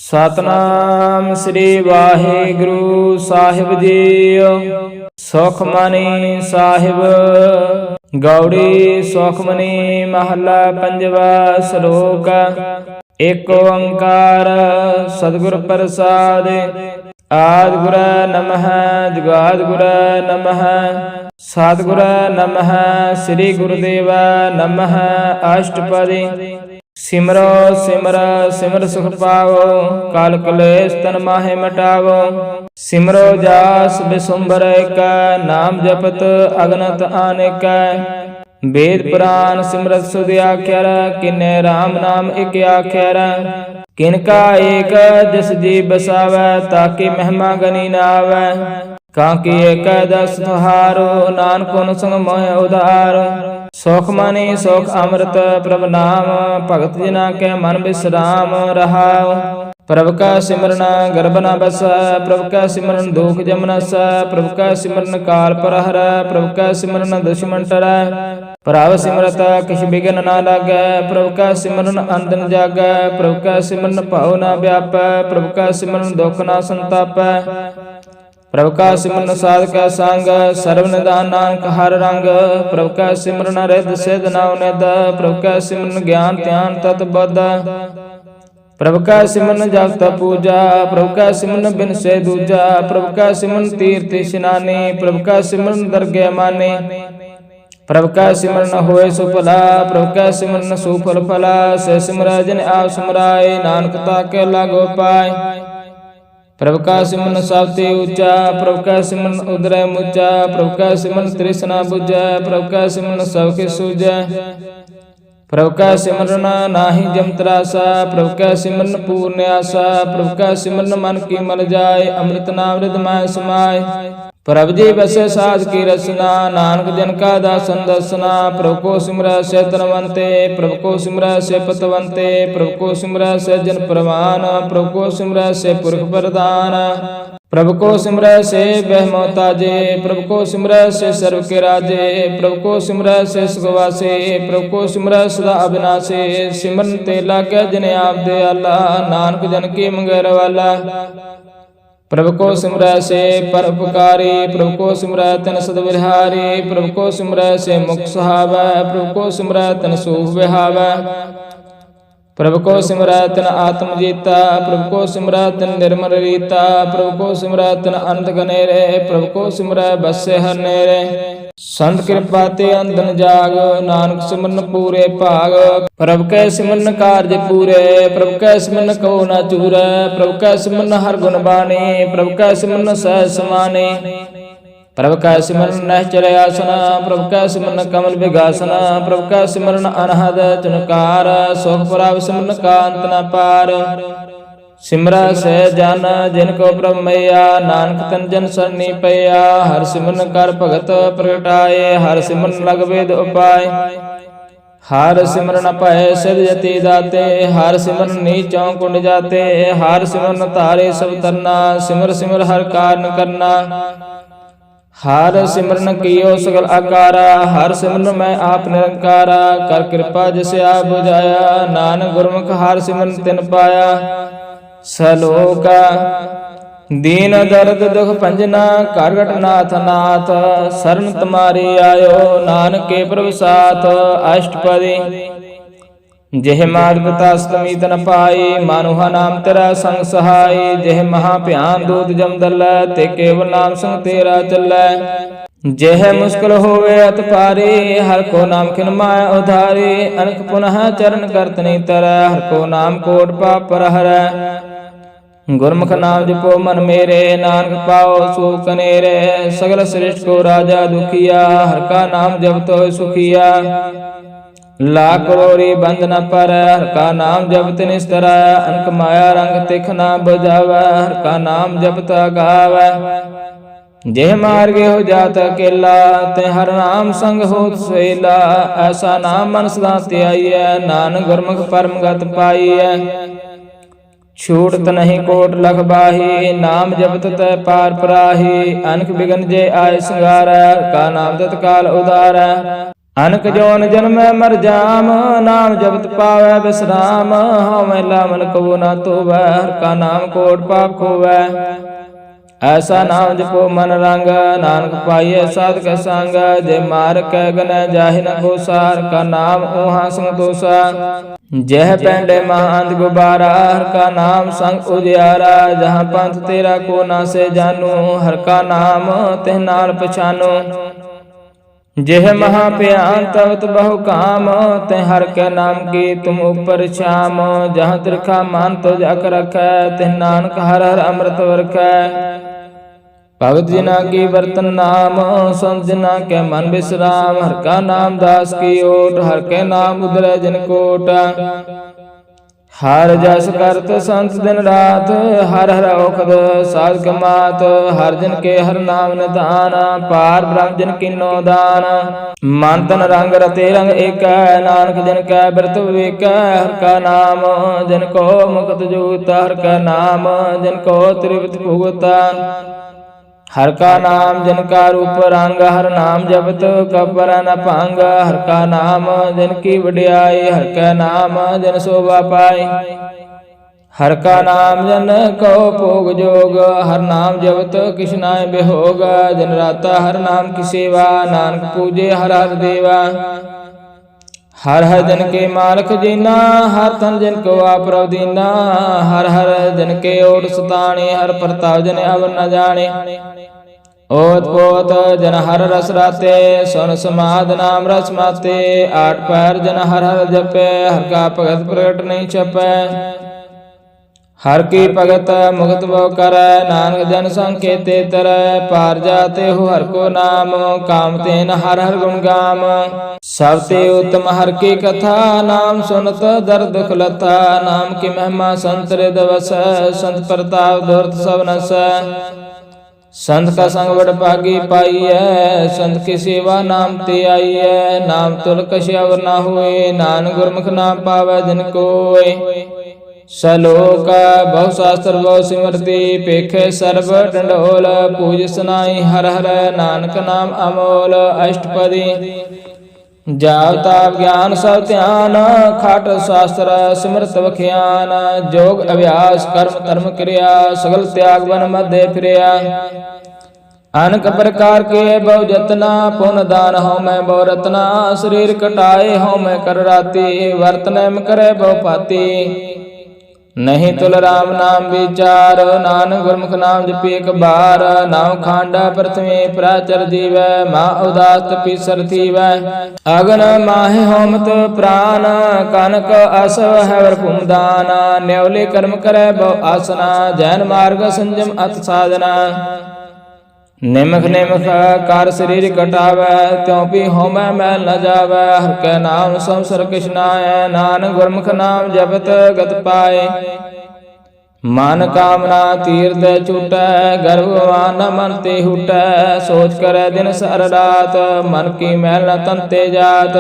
ਸਤਨਾਮ ਸ੍ਰੀ ਵਾਹਿਗੁਰੂ ਸਾਹਿਬ ਜੀ। ਸੁਖਮਨੀ ਸਾਹਿਬ ਗੌੜੀ ਸੁਖਮਨੀ ਮਹੱਲਾ ਪੰਜਵਾ ਸ਼ਲੋਕ। ਏਕ ਓੰਕਾਰ ਸਤਿਗੁਰ ਪ੍ਰਸਾਦਿ। ਆਦਿ ਗੁਰ ਨਮః ਜੁਗਾਦਿ ਗੁਰ ਨਮঃ ਸਤਿਗੁਰ ਨਮঃ ਸ੍ਰੀ ਗੁਰੁਦੇਵ ਨਮঃ। ਅਸ਼ਟਪਦੀ ਸਿਮਰੋ ਸਿਮਰ ਸਿਮਰ ਸੁਖ ਪਾਵੋ। ਕਾਲ ਕਲੇਸ਼ ਤਨ ਮਾਹੇ ਮਟਾਵੋ। ਸਿਮਰੋ ਜਾਸ ਬਿਸੁੰਬਰ ਏਕ। ਨਾਮ ਜਪਤ ਅਗਨਤ ਅਨੇਕ। ਵੇਦ ਪੁਰਾਨ ਸਿਮਰਤ ਸੁਧ ਆਖਿਆਰ। ਕਿਨੇ ਰਾਮ ਨਾਮ ਇਕ ਆਖਿਆਰ। ਕਿਨਕਾ ਏਕ ਜਿਸ ਜੀ ਬਸਾਵੈ। ਤਾਕੀ ਮਹਿਮਾ ਗਨੀ ਨਾ ਆਵੈ। ਕਾਂਕੀ ਏਕ ਦਸ ਤੁਹਾਰੋ। ਨਾਨਕ ਹੁਨ ਸੰਗ ਮੋਹਿ ਉਧਾਰ। ਸੁਖ ਮਨੀ ਸੁਖ ਅੰਮ੍ਰਿਤ ਪ੍ਰਭ ਨਾਮ। ਭਗਤ ਜਨਾ ਕੈ ਮਨ ਬਿਸਰਾਮ ਰਹਾਉ। ਪ੍ਰਭ ਕਾ ਸਿਮਰਨ ਗਰਭ ਨ ਬਸੈ। ਪ੍ਰਭ ਕਾ ਸਿਮਰਨ ਦੁਖ ਜਮ ਨਸੈ। ਪ੍ਰਭ ਕਾ ਸਿਮਰਨ ਕਾਲ ਪ੍ਰਹਰੈ। ਪ੍ਰਭ ਕਾ ਸਿਮਰਨ ਦੁਸ਼ਮਨ ਟਰੈ। ਪ੍ਰਭ ਸਿਮਰਤ ਕਿਛ ਬਿਘਨ ਨ ਲਾਗੈ। ਪ੍ਰਭ ਕਾ ਸਿਮਰਨ ਅੰਦਨ ਜਾਗੈ। ਪ੍ਰਭ ਕਾ ਸਿਮਰਨ ਭਉ ਨ ਵਿਆਪੈ। ਪ੍ਰਭ ਕਾ ਸਿਮਰਨ ਦੁਖ ਨ ਸੰਤਾਪੈ। ਪ੍ਰਭ ਕਾ ਸਿਮਰਨ ਸਾਧ ਕਾ ਸੰਗ। ਸਰਬ ਨਿਧਾਨ ਨਾਨਕ ਹਰ ਰੰਗ। ਪ੍ਰਭ ਕਾ ਸਿਮਰਨ ਰਿੱਧ ਸਿੱਧ ਨਉ ਨਿਧ। ਪ੍ਰਭ ਕਾ ਸਿਮਰਨ ਗਿਆਨ ਧਿਆਨ ਤਤ ਬੁੱਧ। ਪ੍ਰਭ ਕਾ ਸਿਮਰਨ ਜਪ ਤਪ ਪੂਜਾ। ਪ੍ਰਭ ਕਾ ਸਿਮਰਨ ਬਿਨ ਸੇ ਦੂਜਾ। ਪ੍ਰਭ ਕਾ ਸਿਮਰਨ ਤੀਰਥ ਇਸ਼ਨਾਨੀ। ਪ੍ਰਭ ਕਾ ਸਿਮਰਨ ਦਰਗਹਿ ਮਾਨੀ। ਪ੍ਰਭ ਕਾ ਸਿਮਰਨ ਹੋਏ ਸੁਭਲਾ। ਪ੍ਰਭ ਕਾ ਸਿਮਰਨ ਸੁਫਲ ਫਲਾ। ਸੇ ਸਿਮਰੈ ਜਿਨ ਆਪ ਸਿਮਰਾਏ। ਨਾਨਕ ਤਾਕੇ ਲਾਗੋ ਪਾਏ। ਪ੍ਰਭ ਕਾ ਸਿਮਰਨ ਸਭ ਤੇ ਉੱਚਾ। ਪ੍ਰਭ ਕਾ ਸਿਮਰਨ ਉਦਰੈ ਮੁਚਾ। ਪ੍ਰਭ ਕਾ ਸਿਮਰਨ ਤ੍ਰਿਸ਼ਨਾ ਬੁਝੈ। ਪ੍ਰਭ ਕਾ ਸਿਮਰਨ ਸਭ ਕੇ ਸੂਝੈ। ਪ੍ਰਭ ਕਾ ਸਿਮਰਨ ਨਾਹੀ ਜਮ ਤਰਾਸਾ। ਪ੍ਰਭ ਕਾ ਸਿਮਰਨ ਪੂਰਨ ਆਸਾ। ਪ੍ਰਭ ਕਾ ਸਿਮਰਨ ਮਨ ਕੀ ਮਲ ਜਾਏ। ਅੰਮ੍ਰਿਤ ਨਾਮ ਰਿਦ ਮਹਿ ਸਮਾਏ। ਪ੍ਰਭ ਜੀ ਬਸੈ ਸਾਧ ਕੀ ਰਸਨਾ। ਨਾਨਕ ਜਨ ਕਾ ਦਾਸਨ ਦਸਨਾ। ਪ੍ਰਭ ਕੋ ਸਿਮਰੈ ਸੇ ਤਨਵੰਤੇ। ਪ੍ਰਭ ਕੋ ਸਿਮਰੈ ਸੇ ਪਤਵੰਤੇ। ਪ੍ਰਭ ਕੋ ਸਿਮਰੈ ਸੇ ਜਨ ਪ੍ਰਵਾਨ। ਪ੍ਰਭ ਕੋ ਸਿਮਰੈ ਸੇ ਪੁਰਖ ਪ੍ਰਦਾਨ। ਪ੍ਰਭ ਕੋ ਸਿਮਰੈ ਸੇ ਬਹਿ ਮੋਤਾਜੇ। ਪ੍ਰਭ ਕੋ ਸਿਮਰੈ ਸੇ ਸਰਬ ਕੇ ਰਾਜੇ। ਪ੍ਰਭ ਕੋ ਸਿਮਰੈ ਸੇ ਸੁਖ ਵਾਸੇ। ਪ੍ਰਭ ਕੋ ਸਿਮਰੈ ਸਦਾ ਅਬਿਨਾਸੀ। ਸਿਮਰਨ ਤੇ ਲਾਗੈ ਜਿਨ ਆਪ ਦੇ ਆਲਾ। ਨਾਨਕ ਜਨ ਕੀ ਮੰਗੈ ਰਵਾਲਾ। ਪ੍ਰਭ ਕੋ ਸਿਮਰੈ ਸੇ ਪਰਉਪਕਾਰੀ। ਪ੍ਰਭ ਕੋ ਸਿਮਰੈ ਤਿਨ ਸਦ ਵਿਹਾਰੀ। ਪ੍ਰਭ ਕੋ ਸਿਮਰੈ ਸੇ ਮੁਖ ਸੁਹਾਵੈ। ਪ੍ਰਭ ਕੋ ਸਿਮਰੈ ਤਿਨ ਸੂਖ ਵਿਹਾਵੈ। ਪ੍ਰਭ ਕੋ ਸਿਮਰੈ ਤਿਨ ਆਤਮ ਜੀਤਾ। ਪ੍ਰਭ ਕੋ ਸਿਮਰੈ ਤਿਨ ਨਿਰਮਲ ਰੀਤਾ। ਪ੍ਰਭ ਕੋ ਸਿਮਰੈ ਤਿਨ ਅਨੰਤ ਗਨੇਰੇ। ਪ੍ਰਭ ਕੋ ਸਿਮਰੈ ਬਸੈ ਹਰ ਨੇਰੇ। ਸੰਤ ਕਿਰਪਾ ਤੇ ਅੰਦਨ ਜਾਗ। ਨਾਨਕ ਸਿਮਰਨ ਪੂਰੇ ਭਾਗ। ਪ੍ਰਭ ਕੈ ਸਿਮਰਨ ਕਾਰਜ ਪੂਰੇ। ਪ੍ਰਭ ਕੈ ਸਿਮਰਨ ਕਉ ਨ ਚੂਰੈ। ਪ੍ਰਭ ਕੈ ਸਿਮਰਨ ਹਰ ਗੁਣ ਬਾਣੀ। ਪ੍ਰਭ ਕੈ ਸਿਮਰਨ ਸਹਿਜ ਸਮਾਨੀ। ਪ੍ਰਭ ਕੈ ਸਿਮਰਨ ਨਿਹਚਲ ਆਸਨਾ। ਪ੍ਰਭ ਕੈ ਸਿਮਰਨ ਕਮਲ ਵਿਗਾਸਨ। ਪ੍ਰਭ ਕੈ ਸਿਮਰਨ ਅਨਹਦ ਚਨਕਾਰ। ਸੁਖ ਪ੍ਰਭ ਸਿਮਰਨ ਕਾ ਅੰਤ ਨ ਪਾਰ। ਸਿਮਰੈ ਸਹਿ ਜਨ ਜਿਨ ਕੋ ਪ੍ਰਭ ਮਈਆ। ਨਾਨਕ ਤਨ ਜਨ ਸਰਨੀ ਪਈਆ। ਹਰ ਸਿਮਰਨ ਕਰ ਭਗਤ ਪ੍ਰਗਟਾਏ। ਹਰ ਸਿਮਰਨ ਲਗ ਵੇਦ ਉਪਾਏ। ਹਰ ਸਿਮਰਨ ਭੈ ਸਿਧ ਜਤੀ ਦਾਤੇ। ਹਰ ਸਿਮਰਨ ਨੀਚੋਂ ਕੁੰਡ ਜਾਤੇ। ਹਰ ਸਿਮਰਨ ਧਾਰੇ ਸਭ ਤਰਨਾ। ਸਿਮਰ ਸਿਮਰ ਹਰ ਕਾਰਨ ਕਰਨਾ। ਹਰ ਸਿਮਰਨ ਕੀਓ ਸਗਲ ਆਕਾਰਾ। ਹਰ ਸਿਮਰਨ ਮੈਂ ਆਪ ਨਿਰੰਕਾਰਾ। ਕਰ ਕਿਰਪਾ ਜਿਸ ਆਪ ਬੁਝਾਇਆ। ਨਾਨਕ ਗੁਰਮੁਖ ਹਰ ਸਿਮਰਨ ਤਿਨ ਪਾਇਆ। ਸਲੋਕ। ਦੀਨ ਦਰਦ ਦੁਖ ਭੰਜਨਾ। ਕਰਗਟ ਨਾਥ ਨਾਥ ਸਰਨ ਤੁਮਾਰੀ ਆਇਓ। ਨਾਨਕ ਕੇ ਪ੍ਰਭ ਸਾਥ। ਅਸ਼ਟਪਦੀ ਜਿਹ ਮਾਤ ਪਿਤਾ ਅਸਤਮੀ ਤਨ ਪਾਈ। ਮਾਨੁਹਾ ਨਾਮ ਤੇਰਾ ਸੰਗ ਸਹਾਈ। ਜਿਹ ਮਹਾ ਭਿਆਨ ਦੂਤ ਜਮ ਦਲੈ। ਤੇ ਕੇਵਲ ਨਾਮ ਸੰਗ ਤੇਰਾ ਚੱਲੈ। ਜਿਹ ਮੁਸ਼ਕਲ ਹੋਵੇ ਅਤ ਭਾਰੀ। ਹਰ ਕੋ ਨਾਮ ਖਿਨ ਮਾਹਿ ਉਧਾਰੀ। ਅਨਕ ਪੁਨః ਚਰਨ ਕਰਤਨੀ ਤਰੈ। ਹਰ ਕੋ ਨਾਮ ਕੋਟ ਪਾਪ ਹਰੈ। ਗੁਰਮੁਖ ਨਾਮ ਜਪੋ ਮਨ ਮੇਰੇ। ਨਾਨਕ ਪਾਓ ਸੁਖ ਕਨੇਰੇ। ਸਗਲ ਸ੍ਰਿਸ਼ਟ ਕੋ ਰਾਜਾ ਦੁਖੀਆ। ਹਰ ਕਾ ਨਾਮ ਜਪਤ ਹੋਇ ਸੁਖੀਆ। ਲਾਖ ਕਰੋੜੀ ਬੰਧ ਨ ਪਰੈ। ਹਰ ਕਾ ਨਾਮ ਜਪਤ ਨਿਸਤਰੈ। ਅਨਕ ਮਾਇਆ ਰੰਗ ਤਿਖ ਨ ਬੁਝਾਵੈ। ਹਰ ਕਾ ਨਾਮ ਜਪਤ ਅਗਾਵੈ। ਜਿਹ ਮਾਰਗੇ ਹੋ ਜਾਤ ਅਕੇਲਾ। ਤੇ ਹਰ ਨਾਮ ਸੰਗ ਹੋਤ ਸੁਹੇਲਾ। ਐਸਾ ਨਾਮ ਮਨ ਸਦਾ ਧਿਆਈਐ। ਨਾਨਕ ਗੁਰਮੁਖ ਪਰਮ ਗਤ ਪਾਈਐ। ਛੂਟਤ ਨਹੀਂ ਕੋਟ ਲਖ ਬਾਹੀ। ਨਾਮ ਜਪਤ ਤੈ ਪਾਰ ਪਰਾਹੀ। ਅਨਕ ਬਿਗਨ ਜੇ ਆਏ ਸੰਗਾਰੈ। ਹਰ ਕਾ ਨਾਮ ਤਤਕਾਲ ਉਦਾਰੈ। ਅਨਕ ਜੋਨ ਜਨਮੈ ਮਰ ਜਾਮ, ਨਾਮ ਜਪਤ ਪਾਵੈ ਬਿਸਰਾਮ। ਹਉ ਮੈਲਾ ਮਨ ਕਬੂ ਨਾ ਧੋਵੈ, ਹਰਿ ਕਾ ਨਾਮ ਕੋਟਿ ਪਾਪ ਖੋਵੈ। ਐਸਾ ਨਾਮ ਜਪੋ ਮਨ ਰੰਗ, ਨਾਨਕ ਪਾਈਐ ਸਾਧਕ ਸੰਗ। ਜੇ ਮਾਰ ਕੈ ਗਨੈ ਜਾਹਿ ਨ ਖੋਸਾ, ਹਰਿ ਕਾ ਨਾਮ ਓਹਾ ਸੰਤੋਸਾ। ਜਹ ਪੈਂਡੇ ਮਹਾਂਤ ਗੁਬਾਰਾ, ਹਰਿ ਕਾ ਨਾਮ ਸੰਗ ਉਜਿਆਰਾ। ਜਹਾਂ ਪੰਥ ਤੇਰਾ ਕੋ ਨਾਸੇ ਜਾਨੂ, ਹਰਿ ਕਾ ਨਾਮ ਤਿਹ ਨਾਲ ਪਛਾਨੂ। ਜਿਹ ਮਹਾ ਭਿਆਨ ਤਵਤ ਬਹੁ ਕਾਮ, ਤੈ ਹਰਿ ਕੈ ਨਾਮ ਕੀ ਤੁਮ ਉਪਰ ਛਾਮ। ਜਹਾਂ ਤਿਰਖਾ ਮਨ ਤੁਜ ਅਕ ਰਖੈ, ਤਿਹ ਨਾਨਕ ਹਰਿ ਹਰਿ ਅੰਮ੍ਰਿਤ ਵਰਖੈ। ਭਗਤ ਜਿਨਾ ਕੀ ਵਰਤਨ ਨਾਮ, ਸੰਤ ਜਿਨਾ ਕੈ ਮਨ ਬਿਸਰਾਮ। ਹਰਿ ਕਾ ਨਾਮ ਦਾਸ ਕੀ ਓਟ, ਹਰਿ ਕੈ ਨਾਮ ਉਦਰੈ ਜਿਨ ਕੋਟ। ਹਰ ਜਸ ਕਰਤ ਸੰਤ ਦਿਨ ਰਾਤ, ਹਰਿ ਹਰਿ ਔਖਦ ਸਾਧਕ ਮਾਤ। ਹਰ ਜਨ ਕੇ ਹਰਿ ਨਾਮ ਨਿਧਾਨ, ਪਾਰ ਬ੍ਰਹਮ ਜਿਨ ਕੀਨੋ ਦਾਨ। ਮਨ ਤਨ ਰੰਗ ਰਤੇ ਰੰਗ ਏਕੈ, ਨਾਨਕ ਜਿਨ ਕੈ ਬਿਰਤ ਵਿਵੇਕੈ। ਹਰਿ ਕਾ ਨਾਮ ਜਿਨ ਕੋ ਮੁਕਤ ਜੁਗਤ, ਹਰਿ ਕਾ ਨਾਮ ਜਿਨ ਕੋ ਤ੍ਰਿਪਤ ਭੁਗਤ। ਹਰਿ ਕਾ ਨਾਮ ਜਿਨ ਕਾ ਰੂਪ ਰੰਗ, ਹਰਿ ਨਾਮ ਜਪਤ ਕਬਰ ਨ ਭੰਗ। ਹਰਿ ਕਾ ਨਾਮ ਜਿਨ ਕੀ ਵਡਿਆਈ, ਹਰਿ ਕਾ ਨਾਮ ਜਿਨ ਸੋਭਾ ਪਾਈ। ਹਰਿ ਕਾ ਨਾਮ ਜਨ ਕੋ ਭੋਗ ਜੋਗ, ਹਰਿ ਨਾਮ ਜਪਤ ਕਿਛ ਨਾਹਿ ਬਿਹੋਗ। ਦਿਨ ਰਾਤਾ ਹਰਿ ਨਾਮ ਕੀ ਸੇਵਾ, ਨਾਨਕ ਪੂਜੇ ਹਰਿ ਹਰਿ ਦੇਵਾ। ਹਰਿ ਹਰਿ ਜਨ ਕੇ ਮਾਲਕ ਜੀਨਾ, ਹਰਿ ਤਨ ਜਿਨ ਕੋ ਆਪ ਰਵ ਦੀਨਾ। ਹਰਿ ਹਰਿ ਜਨ ਕੇ ਓਟ ਸਤਾਣੇ, ਹਰਿ ਪ੍ਰਤਾਪ ਜਨ ਅਵਰ ਨ ਜਾਣੇ। ਓਤ ਪੋਤ ਜਨ ਹਰਿ ਰਸ ਰਾਤੇ, ਸੁਨ ਸਮਾਧ ਨਾਮ ਰਸ ਮਾਤੇ। ਆਠ ਪੈਰ ਜਨ ਹਰਿ ਹਰਿ ਜਪੈ, ਹਰਿ ਕਾ ਭਗਤ ਪ੍ਰਗਟ ਨਹੀਂ ਛਪੈ। ਹਰਿ ਕੀ ਭਗਤ ਮੁਕਤ ਬੋ ਕਰੈ, ਨਾਨਕ ਜਨ ਸੰਕੇਤੇ ਤਰੈ। ਪਾਰ ਜਾਤੇ ਹੋ ਹਰਿ ਕੋ ਨਾਮ, ਕਾਮ ਤੇਨ ਹਰਿ ਹਰਿ ਗੁਣ ਗਾਮ। ਸਭ ਤੇ ਉਤਮ ਹਰਿ ਕੀ ਕਥਾ, ਨਾਮ ਸੁਨਤ ਦਰਦ ਦੁਖ ਲਥਾ। ਨਾਮ ਕੀ ਮਹਿਮਾ ਸੰਤ ਰਿਦ ਵਸੈ, ਸੰਤ ਪ੍ਰਤਾਪ ਦੁਰਤ ਸਭ ਨਸੈ। ਸੰਤ ਕਾ ਸੰਗ ਵਡ ਭਾਗੀ ਪਾਈਐ, ਸੰਤ ਕੀ ਸੇਵਾ ਨਾਮ ਤੇ ਆਈਐ। ਨਾਮ ਤੁਲ ਕਛ ਅਵਰ ਨਾ ਹੋਏ, ਨਾਨਕ ਗੁਰਮੁਖ ਨਾਮ ਪਾਵੈ ਜਿਨ ਕੋਇ। ਸਲੋਕ ਬਹੁ ਸ਼ਾਸਤਰ ਬਹੁ ਸਿਮਰਤੀ, ਪੇਖੇ ਸਰਬ ਡੰਡੋਲ। ਪੂਜ ਸਨਾਈ ਹਰਿ ਹਰਿ, ਨਾਨਕ ਨਾਮ ਅਮੋਲ। ਅਸ਼ਟਪਦੀ ਜਾਪ ਤਾਪ ਗਿਆਨ ਸਭ ਧਿਆਨ, ਖਾਟ ਸ਼ਾਸਤਰ ਸਿਮਰਤ ਵਖਿਆਨ। ਜੋਗ ਅਭਿਆਸ ਕਰਮ ਧਰਮ ਕਿਰਿਆ, ਸਗਲ ਤਿਆਗ ਬਨ ਮਧੇ ਫਿਰਿਆ। ਅਨਕ ਪ੍ਰਕਾਰ ਕੇ ਬਹੁ ਜਤਨਾ, ਪੁਨ ਦਾਨ ਹਉ ਮੈਂ ਬਹੁ ਰਤਨਾ। ਸਰੀਰ ਕਟਾਏ ਹਉ ਮੈਂ ਕਰ ਰਾਤੀ, ਵਰਤਨੈ ਕਰੈ ਬਹੁ ਪਾਤੀ। ਨਹੀਂ ਤੁਲ ਰਾਮ ਨਾਮ ਵਿਚਾਰ, ਨਾਨਕ ਗੁਰਮੁਖ ਨਾਮ ਜਪੀ ਇਕ ਬਾਰ। ਨਾਮ ਖਾਂਡਾ ਪ੍ਰਥਮੇ ਪ੍ਰਾਚਰ ਜੀਵੈ, ਮਾ ਉਦਾਸ ਤਪੀਸਰ ਥੀਵੈ। ਅਗਨ ਮਾਹਿ ਹੋਮਤ ਪ੍ਰਾਨ, ਕਨਕ ਅਸਵ ਹੈ ਵਰ ਭੂਮਦਾਨ। ਨਿਉਲੇ ਕਰਮ ਕਰੈ ਬਹੁ ਆਸਨਾ, ਜੈਨ ਮਾਰਗ ਸੰਜਮ ਅਤ ਸਾਧਨਾ। ਨਿਮਖ ਨਿਮਖ ਕਰ ਸਰੀਰ ਕਟਾਵੈ, ਤਿਉ ਪੀ ਹੋਮੈ ਮੈਲ ਨ ਜਾਵੈ। ਹਰਿ ਕੈ ਨਾਮ ਸੰਸਰ ਕਿਛ ਨਾਇ, ਨਾਨਕ ਗੁਰਮੁਖ ਨਾਮ ਜਪਤ ਗਤ ਪਾਏ। ਮਨ ਕਾਮਨਾ ਤੀਰਥ ਛੁਟੈ, ਗਰਭਵਾਨ ਨ ਮਨ ਤੇ ਹੁਟੈ। ਸੋਚ ਕਰੈ ਦਿਨ ਸਰ ਰਾਤ, ਮਨ ਕੀ ਮੈਲ ਨ ਤਨ ਤੇ ਜਾਤ।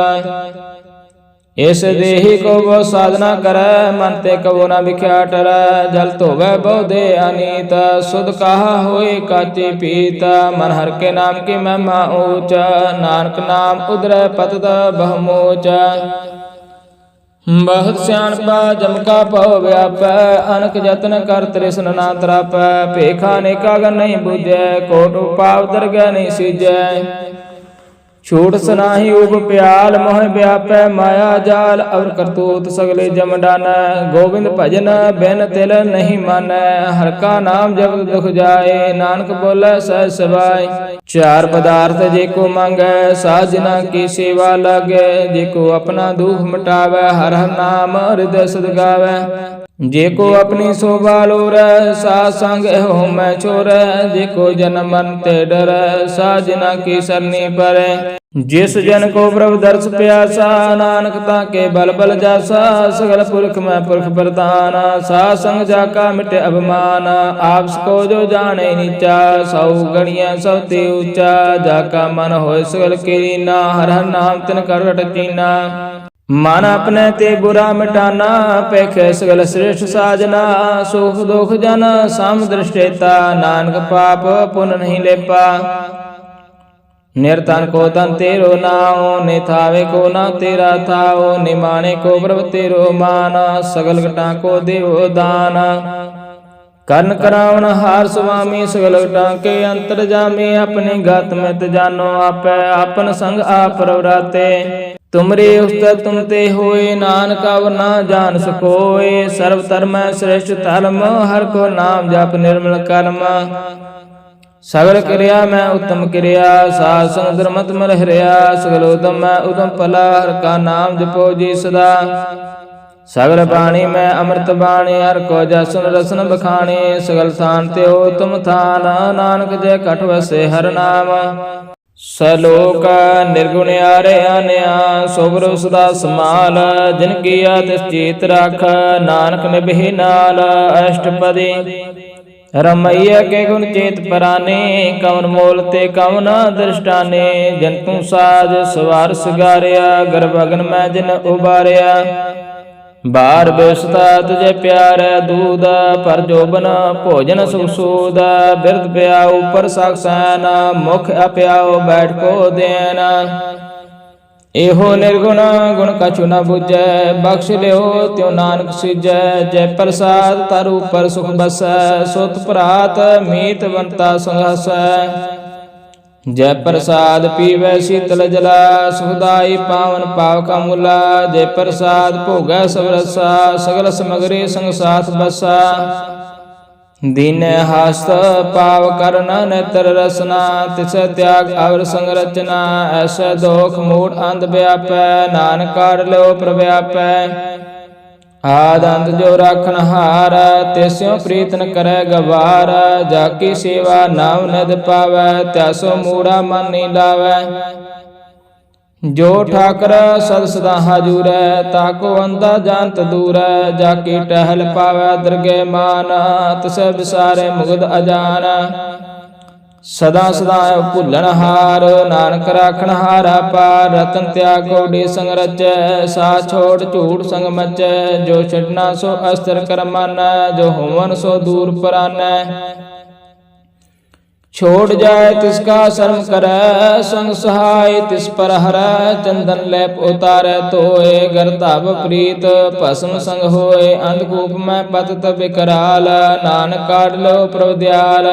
ਇਸ ਦੇਹੀ ਕੋ ਬਹੁ ਸਾਧਨਾ ਕਰੈ, ਮਨ ਤੇ ਕਬੋ ਨ ਵਿਖਿਆ ਟਰੈ। ਜਲ ਧੋਵੈ ਬਹੁ ਦੇ ਅਨੀਤ, ਸੁਧ ਕਾਹਾ ਹੋਏ ਕਾਚੀ ਪੀਤ। ਮਨ ਹਰਿ ਕੇ ਨਾਮ ਕੀ ਮਹਿਮਾ ਊਚ, ਨਾਨਕ ਨਾਮ ਉਦਰੈ ਪਤਿਤ ਬਹੁ ਮੋਚ। ਬਹੁਤ ਸਿਆਣਪਾ ਜਮ ਕਾ ਭਉ ਵਿਆਪੈ, ਅਨਕ ਜਤਨ ਕਰ ਤ੍ਰਿਸ਼ਨ ਨਾ ਤਰਾਪੈ। ਭੇਖਾ ਅਨੇਕਾ ਗਨ ਨਹੀਂ ਬੁਝੈ, ਕੋਟ ਉਪਾਵ ਦਰਗਹਿ ਨਹੀਂ ਸੀਜੈ। ਛੂਟ ਸਨਾਹੀ ਉਪ ਪਿਆਲ, ਮੋਹ ਵਿਆਪੈ ਮਾਇਆ ਜਾਲ। ਅਵਰ ਕਰਤੂਤ ਸਗਲੇ ਜਮ ਡਾਨੈ, ਗੋਬਿੰਦ ਭਜਨ ਬਿਨ ਤਿਲ ਨਹੀਂ ਮਾਨੈ। ਹਰਿ ਕਾ ਨਾਮ ਜਪਤ ਦੁਖ ਜਾਏ, ਨਾਨਕ ਬੋਲੇ ਸਹਿਜ ਸਬਾਏ। ਚਾਰ ਪਦਾਰਥ ਜੇ ਕੋ ਮੰਗੈ, ਸਾਧ ਜਿਨਾ ਕੀ ਸੇਵਾ ਲਾਗੈ। ਜੇ ਕੋ ਆਪਣਾ ਦੁਖ ਮਿਟਾਵੈ, ਹਰਿ ਹਰਿ ਨਾਮ ਹਿਰਦੈ ਸਦ ਗਾਵੈ। ਜੇ ਕੋ ਆਪਣੀ ਸੋਭਾ ਲੋਰੈ, ਸਾਧ ਸੰਗ ਇਹੋ ਮੈਂ ਛੋਰੈ। ਜੇ ਕੋ ਜਨਮ ਮਰਨ ਤੇ ਡਰੈ, ਸਾਧ ਜਿਨਾ ਕੀ ਸਰਨੀ ਪਰੈ। ਜਿਸ ਜਨ ਕੋ ਪ੍ਰਭ ਦਰਸ ਪਿਆਸਾ, ਨਾਨਕ ਤਾਂ ਕੇ ਬਲ ਬਲ ਜਾਸਾ। ਸਗਲ ਪੁਰਖ ਮੈਂ ਪੁਰਖ ਪ੍ਰਧਾਨ, ਸਾਧ ਸੰਗ ਜਾ ਕਾ ਮਿਟੇ ਅਭਿਮਾਨ। ਆਪਸ ਕੋ ਜੋ ਜਾਣੇ ਨੀਚਾ, ਸਉ ਗਣੀਐ ਸਭ ਤੇ ਉੱਚਾ। ਜਾ ਕਾ ਮਨ ਹੋਏ ਸਗਲ ਕੀਨਾ, ਹਰਿ ਹਰਿ ਨਾਮ ਤਿਨ ਕਰ ਰਟ ਚੀਨਾ। ਮਨ ਆਪਣੇ ਤੇ ਬੁਰਾ ਮਿਟਾਨਾ, ਪੇਖੇ ਸਗਲ ਸ੍ਰੇਸ਼ਟ ਸਾਜਨਾ। ਸੁਖ ਦੁਖ ਜਨ ਸਮ ਦ੍ਰਿਸ਼ਟੇਤਾ, ਨਾਨਕ ਪਾਪ ਪੁਨ ਨਹੀਂ ਲੇਪਾ। निर्धन को धन तेरो नाओ, निथावे को ना तेरा थाओ, निमाने को प्रभ तेरो मान, सगल घटा को देवो दान। कर्ण करावण हार स्वामी, सगल घटा के अंतर जामी, अपने गत मित जानो आपै, आपन संग आप रवराते। तुमरे उस्तत तुम ते होए, नानक अब ना जान सकोए। सर्व धर्म श्रेष्ठ धर्म, हर को नाम जप निर्मल कर्म। सगल क्रिया मैं उत्तम क्रिया, साध संग धर्मत मर हरिया। सगल उत्तम मैं उत्तम भला, हर का नाम जपो जी सदा। सगल बाणी मैं अमृत बाणी, हर को जसन रसन बखानी। सगल थान ते उत्तम थान, नानक जय कठ वसे हर नाम। सलोक निर्गुण आरे आनया, सोबर सदा समाल। जिन किया तिस चीत राख, नानक निभि नाल। अष्टपदी रमैया के गुण चेत पराने, कवन मोल ते कवन दृष्टाने। जंतु साज सवार सिगारिया, गर्भगन मैं जिन उबारिया। बार बेसता तुझे प्यार, दूध पर जोबन भोजन सुख सूद। बिरद प्याऊ पर साक्षान, मुख अप्याओ बैठ को देना। एहो निर्गुण गुण कछु न बुझै, बख्श लियो त्यों नानक सिजै। जय प्रसाद तरु पर सुख बसै, सुत प्रात मीत बनता संघसै। जय प्रसाद पीवै शीतल जला, सुखदाई पावन पाव का मूला। जय प्रसाद भोगै सब रसा, सगल समगरी संग साथ बसा। दीन हस्त पाव करना नेत्र रसना, तिस त्याग अवर संग रचना। ऐसा दोख मूढ़ अंध व्यापै, नानक काढ़ लो प्रव्यापै। आद अंत जो राखन हार, त्यों प्रीत न करै गवार। जाकी सेवा नाम निध पावै, त्यासो मूढ़ा मन नहीं लावै। जो ठाकर सद सदा हाजूर, ताको अंधा जानत दूर। जाकी टहल पावै दरगे मान, तिस विसारे मुगद अजान। सदा सदा भुलन हार, नानक राखन हारा पार। रतन त्याग कौड़ी संग रचै, सा छोड़ झूठ संग मचै। जो छड़ना सो अस्त्र कर मानै, जो होवन सो दूर परानै। छोड़ जाए तिसका शर्म करे, संग सहाय तिस पर हरै। चंदन लेप उतारे तोए, गर धाव प्रीत भस्म संग होए। अंधकूप में पतत विकराल, नानक काढ़ लो प्रभु दयाल।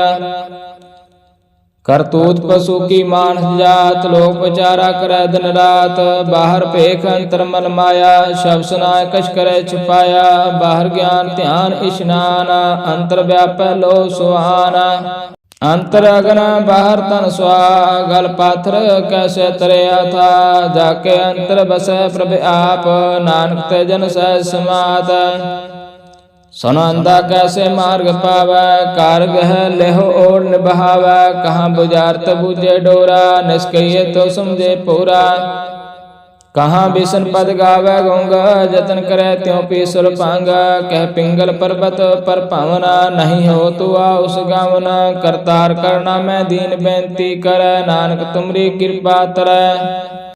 करतूत पशु की मानस जात, लोक विचारा करे दिन रात। बाहर पेख अंतर मल माया, शब सुनाय कछ करे छिपाया। बाहर ज्ञान ध्यान स्नान, अंतर व्यापै लो सुहाना। अंतर अगन बाहर तन स्वा, गल पाथर कैसे तरया था। जाके अंतर बसै प्रभ आप, नानक ते जन सह समात। सुनंदा कैसे मार्ग पावै, कारग है लेहो ओढ़ निभावै। कहाँ बुझारत बूझे डोरा, निष्कहिए तो समझे पूरा। कहाँ बिसन पद गावै गूंगा, जतन करे त्यों पीसुर पांगा। कह पिंगल पर्वत पर पावना, नहीं हो तू आ उस गावना। करतार करना मैं दीन बेनती करे, नानक तुमरी कृपा तरै।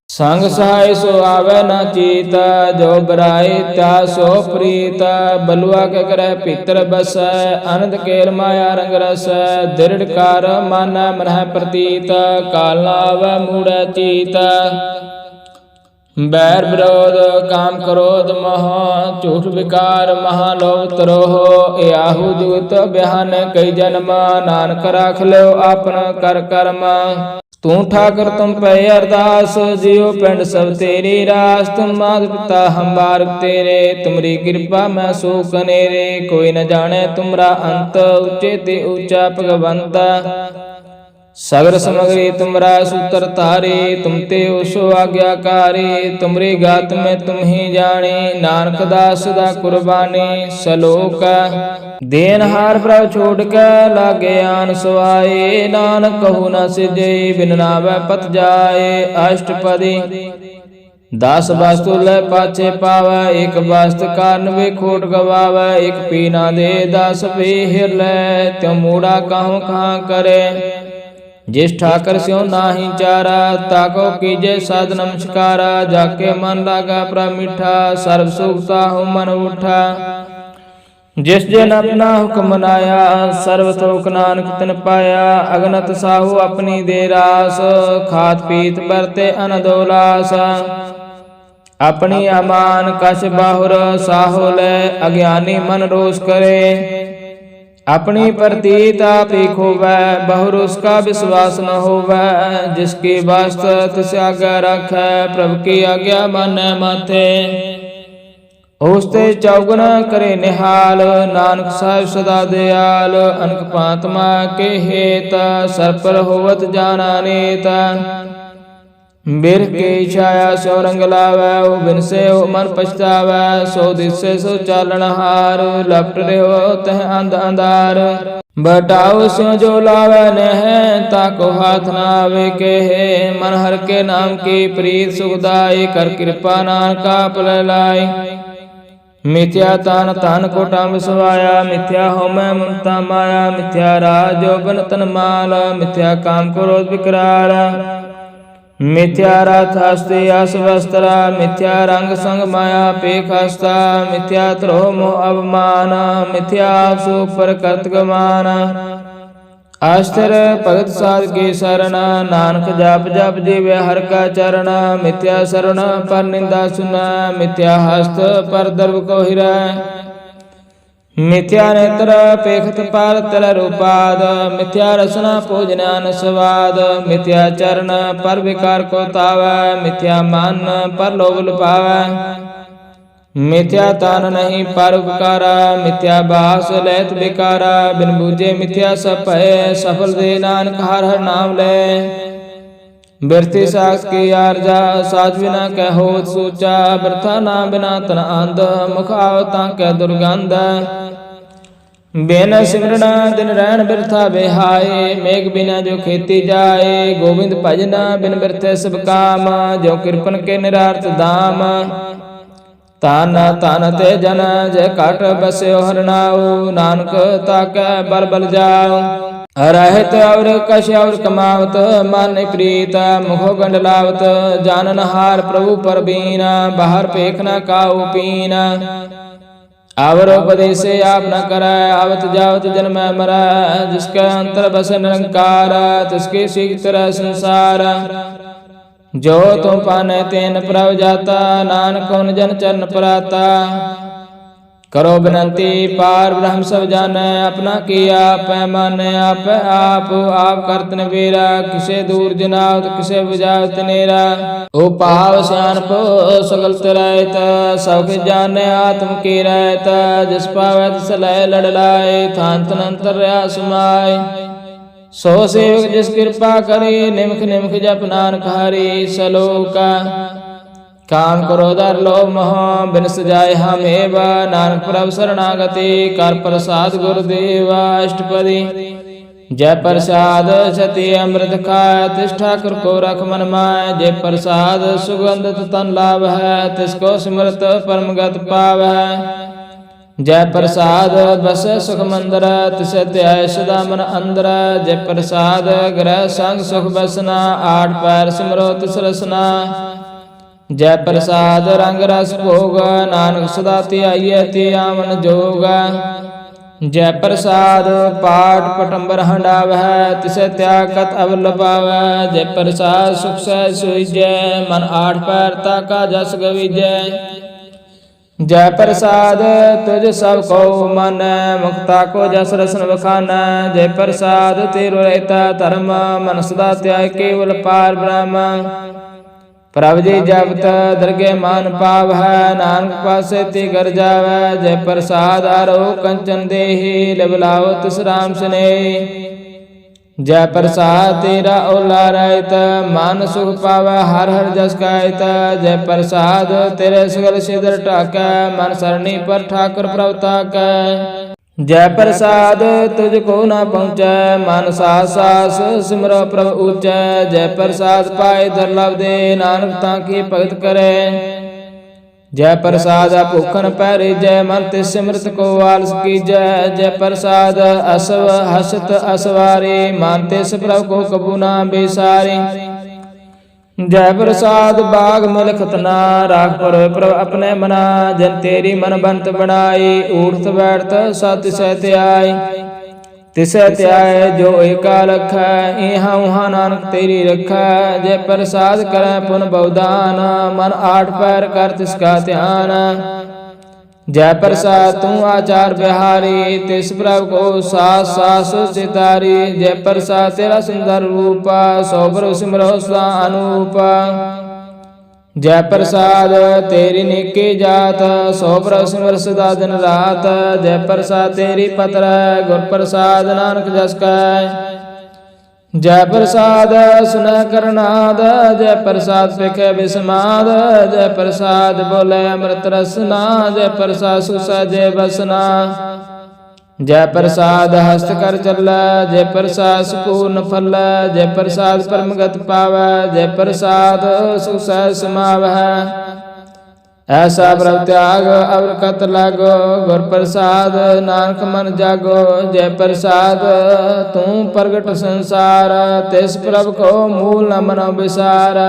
संग सहाय सो आवे न चीत, जो बराई त्या सो प्रीत। बलुआ के ग्रह पितर बसै, अनंत केल माया रंग रसै। दृढ़ कार मानै मनह प्रतीत, काल न आवे मूढ़ै चीत। बैर विरोध काम क्रोध मोह, झूठ विकार महालोभ तरोह। याहू जुगत बिहान कई जन्म, नानक राख लो आपन कर कर्म। तू ठाकर तुम पे अरदास, जियो पिंड सब तेरी रास। तुम मात पिता हम बारक तेरे, तुमरी कृपा मैं सो कनेरे। कोई न जाने तुमरा अंत, ऊंचे ते ऊंचा भगवंत। सगर समग्री तुमरा सूत्र तारे, तुम ते सो आज्ञाकारी। तुमरी गात में तुम ही जाने, नानक दास दा कुर्बानी। सलोक देनहार प्रभ छोड़ के लागे आन सुआए। नानक कहू न सिजे, बिन नावै पत जाए। अष्टपदी दास वास्तु ले पाछे पावै, एक वास्त कारण वे खोट गवावै। एक पी ना दे दास वे हिर लै, त्यों मूढ़ा कहूँ कहाँ करे। जिस ठाकर स्यों नाही चारा, ताको कीजे साध नमस्कारा। जाके मन लागा प्रा मीठा, सर्व सुख साहु मन उठा। जिस जन अपना हुक्म मनाया, सर्व थोक नानक तिन पाया। अगनत साहू अपनी दे रास, खात पीत बरते अनदोलास। अपनी अमान कछ बाहुर, साहो ले अज्ञानी मन रोष करे। अपनी प्रतीत आप ही खोवै, बहुर उसका विश्वास न होवै। जिसकी वास्त तिस आज्ञा रखै, प्रभु की आज्ञा मानै माथे। उस ते चौगुना करे निहाल, नानक साहिब सदा दयाल। अनक पातमा के हेत, सर पर होवत जाना नेत। बिरह के छाया सो रंग लावै, ओ बिन से हो मन पछतावै। सो दिसे सो चालन हार, लपट रहो तह अंध अंधार। बटाओ स्यो जो लावै नेह, ताको हाथ ना आवे केहे। मन हर के नाम की प्रीत सुखदाई, कर कृपा नानका पल लाई। मिथ्या तान तान कोटा विसवाया, मिथ्या होमै ममता माया। मिथ्या राज जो बन तन माल, मिथ्या काम क्रोध विकराल। मिथ्या रथ हस्ती अस वस्त्रा, मिथ्या रंग संग माया पेख हस्ता। मिथ्या त्रोह मोह अवमान, मिथ्या आपसु पर करत गमान। अस्थिर भगत साध की शरण, नानक जाप जप जीवे हर का चरण। मिथ्या शरण पर निंदा सुन, मिथ्या हस्त पर द्रव को हिरै। मिथ्या नेत्र पेखत पार तर रूपाद, मिथ्या रसना भोजनान स्वाद। मिथ्या चरण पर विकार को तावै, मिथ्या मान पर लोभ लुभावै। मिथ्या तान नहीं पर उपकारा, मिथ्या बास लैत बेकारा। बिन बूझे मिथ्या सब भय, सफल दे नानक हर हर नाम ले। बिरथी साक्ष की आरजा, साज बिना कह होत सूचा। बिरथा ना बिना तन आंध, मुख आवता कै दुर्गंध। बिन सिमरन दिन रहन बिरथा बेहाए, मेघ बिना जो खेती जाए। गोविंद भजना बिन बिरथे सब काम, जो कृपन के निरार्थ धाम। तान तान ते जन जय काट बस्यो हर नाऊ, नानक ताकै बल बल जाओ। रहत और कश और कमावत, मन प्रीत मुखो गंडलावत। जानन हार प्रभु पर बीना, बाहर पेखना काऊ पीना। आवर उपदेशे आप न करੈ, आवत जावत जन्म मरै। जिसके अंतर बस निरंकार, तिसके सीख तरह संसार। जो तुम पाने तेन प्रभ जाता, नानक उन जन चरण पराता। करो बिनती पार ब्रह्म सब जानै, अपना किया पैमाने। आप करत निबेरा, किसे दूर जनावत किसे बुझावत नेरा। उपाव सियानप सगल तरैत, सब जाने आत्म की रहत। जिस पावै तिस लय लड़ लाए, थान तन अंतर रहा समाय। सो सेवक जिस कृपा करी, निमख निमख जप नानक हरि। सलोका काम क्रोध लोभ मोह, बिन सजाए हम एवा। नानक प्रभु शरणागति, कर प्रसाद गुरुदेवा अष्टपदी। जय प्रसाद सती अमृत खाय, तिस ठाकुर को रख मन माय। जय प्रसाद सुगंधत तन लाभ है, तिसको सिमरत परम गत पाव है। जय प्रसाद बस सुख मंदर, तिस ध्याय सदा मन अंदर। जय प्रसाद ग्रह संग सुख बसना, आठ पैर सिमरो तिस रसना। जय प्रसाद रंग रस भोग, नानक सदा ध्याइयै ते आवन जोग। जय प्रसाद पाठ पटंबर हंडावै, तिसे त्याग कत अवल पावै। जय प्रसाद सुख सह सुइजै, मन आठ पैर ताका जस गविजै। जय प्रसाद तुझ सब को मानै, मुक्ता को जस रसन बखानै। जय प्रसाद तेरो रहता धर्म, मन सदा त्याग केवल पार ब्रह्म। प्रभु जी जपत दरगे मान पाव है, नानक पासे ते कर जावै। जय प्रसाद आरो कंचन देहि, लिबलाओ तिस राम स्नेहि। जय प्रसाद तेरा ओला रहत, मान सुख पावै हर हर जस कहत। जय प्रसाद तेरे सगल सिदर ठाकै, मन सरणी पर ठाकुर प्रभु ताकै। जय प्रसाद तुझको न पहुँचै, मन सास सास सिमरो प्रभु ऊँचै। जय प्रसाद पाए दुर्लभ दे, नानक ताकी भगत करे। जय प्रसाद भूखन पैरी जय, मन तिस सिमरत को आलस की जय। जय प्रसाद असव हसत असवारी, मान तिस प्रभु को कबू ना बेसारी। जय प्रसाद बाग मिलखत ना राख पर प्रभ अपने मना जन तेरी मन बंत बनाई उठत बैठत सत तिसै त्याय तिसै त्याय जो एका लख इहाँ उहाँ नानक तेरी रखा जय प्रसाद करै पुन बहुदान मन आठ पैर कर तिसका ध्यान जय प्रसाद तू आचार बिहारी तिस प्रभ को सास सास सितारी जय प्रसाद तेरा सुंदर रूप सौ प्रभु सिमरो सदा अनूप जय प्रसाद तेरी निकी जात सौ प्रभु सिमर सदा दिन रात जय प्रसाद तेरी पत्र गुर प्रसाद नानक जस कै जय प्रसाद सुन करनाद जय प्रसाद पेखे बिस्माद जय प्रसाद बोले अमृत रसना जय प्रसाद सुसजय बसना जय प्रसाद हस्त कर चल जय प्रसाद सुपूर्ण फल जय प्रसाद परमगत पाव जय प्रसाद सुसह समावह ऐसा प्रभ त्याग अवर कत लागो गुर प्रसाद नानक मन जागो जय प्रसाद तू प्रगट संसार तिस प्रभ को मूल न मनो विसार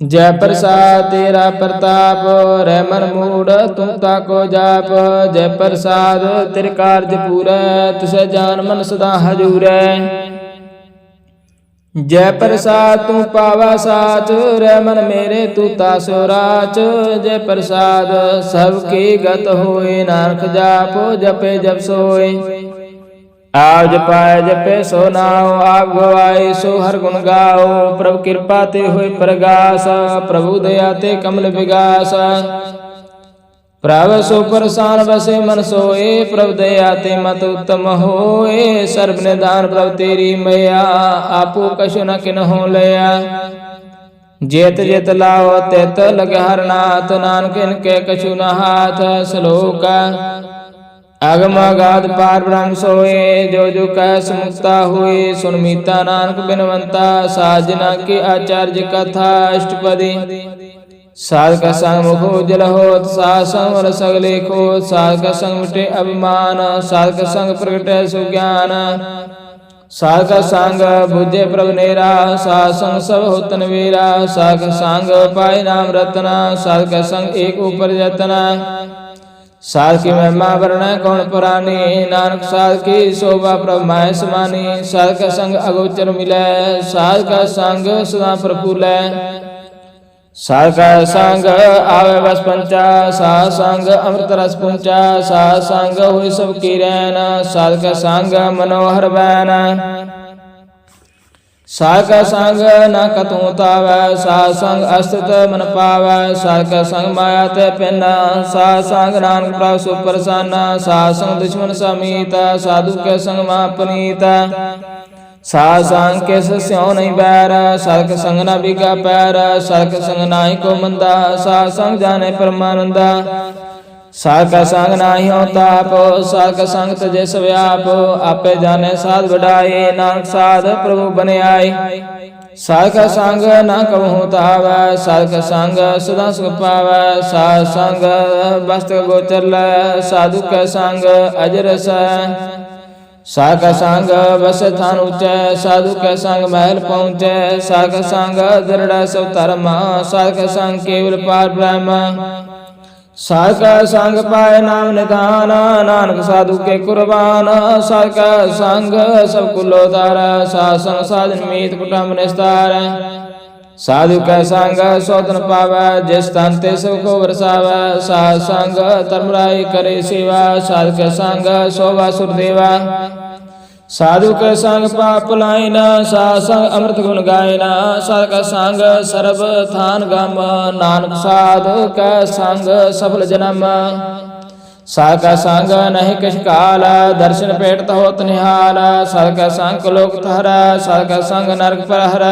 जय प्रसाद तेरा प्रताप रह मन मूड तू ताको जाप जय प्रसाद तेरे कार्य पूरे तुसे जान मन सदा हजूरै जय प्रसाद तू पावा साच रह मन मेरे तू तासो राच जय प्रसाद सबकी गत होए नानक जापो जपे जप सोए आप जपाए जपे सो नाओ आप गवाए सो हर गुण गाओ प्रभु कृपा ते होए प्रगास प्रभु दया ते कमल विगास प्रभ सो प्रसान बसे मन सोए प्रभ दया ते मत उत्तम होए सर्व निधान प्रभ तेरी मैया आपो कछु न किन्हो लया जेत जेत लाओ तेत लगे हरनाथ नानक इनके कछु न हाथ श्लोक अगम अगाध पार ब्रह्म सोए जो जो कैस मुक्ता हुए सुन मीता नानक बिनवंता साजना की आचार्य कथा अष्टपदी साध का संग मुख उज्जल होत साध संग रस लेखो साध का संग मिटे अभिमान साध का संग प्रगटे सुज्ञान साध का संग बुझे प्रभ नेरा साध संग सब होतन वीरा साध का संग पाए नाम रतना साध का संग एक ऊपर जतना साध की महिमा वर्ण कौन पुरानी नानक साध की शोभा प्रभ माय समानी साध का संग अगोचर मिले साध का संग सदा प्रफुल्ल साध का संग आवे बस पंचा साध संग अमृत रस पुंचा साध संग हुई सब की रैन साध का संग मनोहर बैन साध का संग न कतू तावै साध संग अस्तित मन पावै साध का संग माया ते पिन साध संग नानक प्रभु सुप्रसन्न साध संग दुश्मन समीत साधु के संग महापनीत साध संग के स्यों नहीं बैर साध का संग न बिगा पैर साध का संग नाहि को मंदा साध संग जाने परमानंदा साध का संग नाही होता ताप साध का संग तजे सव्याप आपे जाने साध बढ़ाए नानक साध प्रभु बने आए साध का संग न कबहू तावै साध का संग सदा सुख पावै साध संग वस्त्र गोचर साधु का संग अजरस साध का संग बस थान ऊंचे साधु का संग महल पहुँचे साध का संग दृढ़ सब धर्म साध का संग केवल पार ब्रह्म साध का संग पाए नाम निधान नानक साधु के कुर्बान साध का संग सब कुलो तार साध संग साधन मीत कुटुंब निस्तार साधु का संग सौतन पावै जिस तन ते सब को बरसावै साध संग धर्मराय करे सेवा साधु का संग शोभा सुरदेवा साधु के संग पाप लाइना साध संग अमृत गुण गायना साध का संग सर्व थान गम नानक साधु का संग सफल जन्म साध का संग नहीं किस काल दर्शन पेट होत निहाल साध का संग लोक तहरा साध का संग नरक पर हर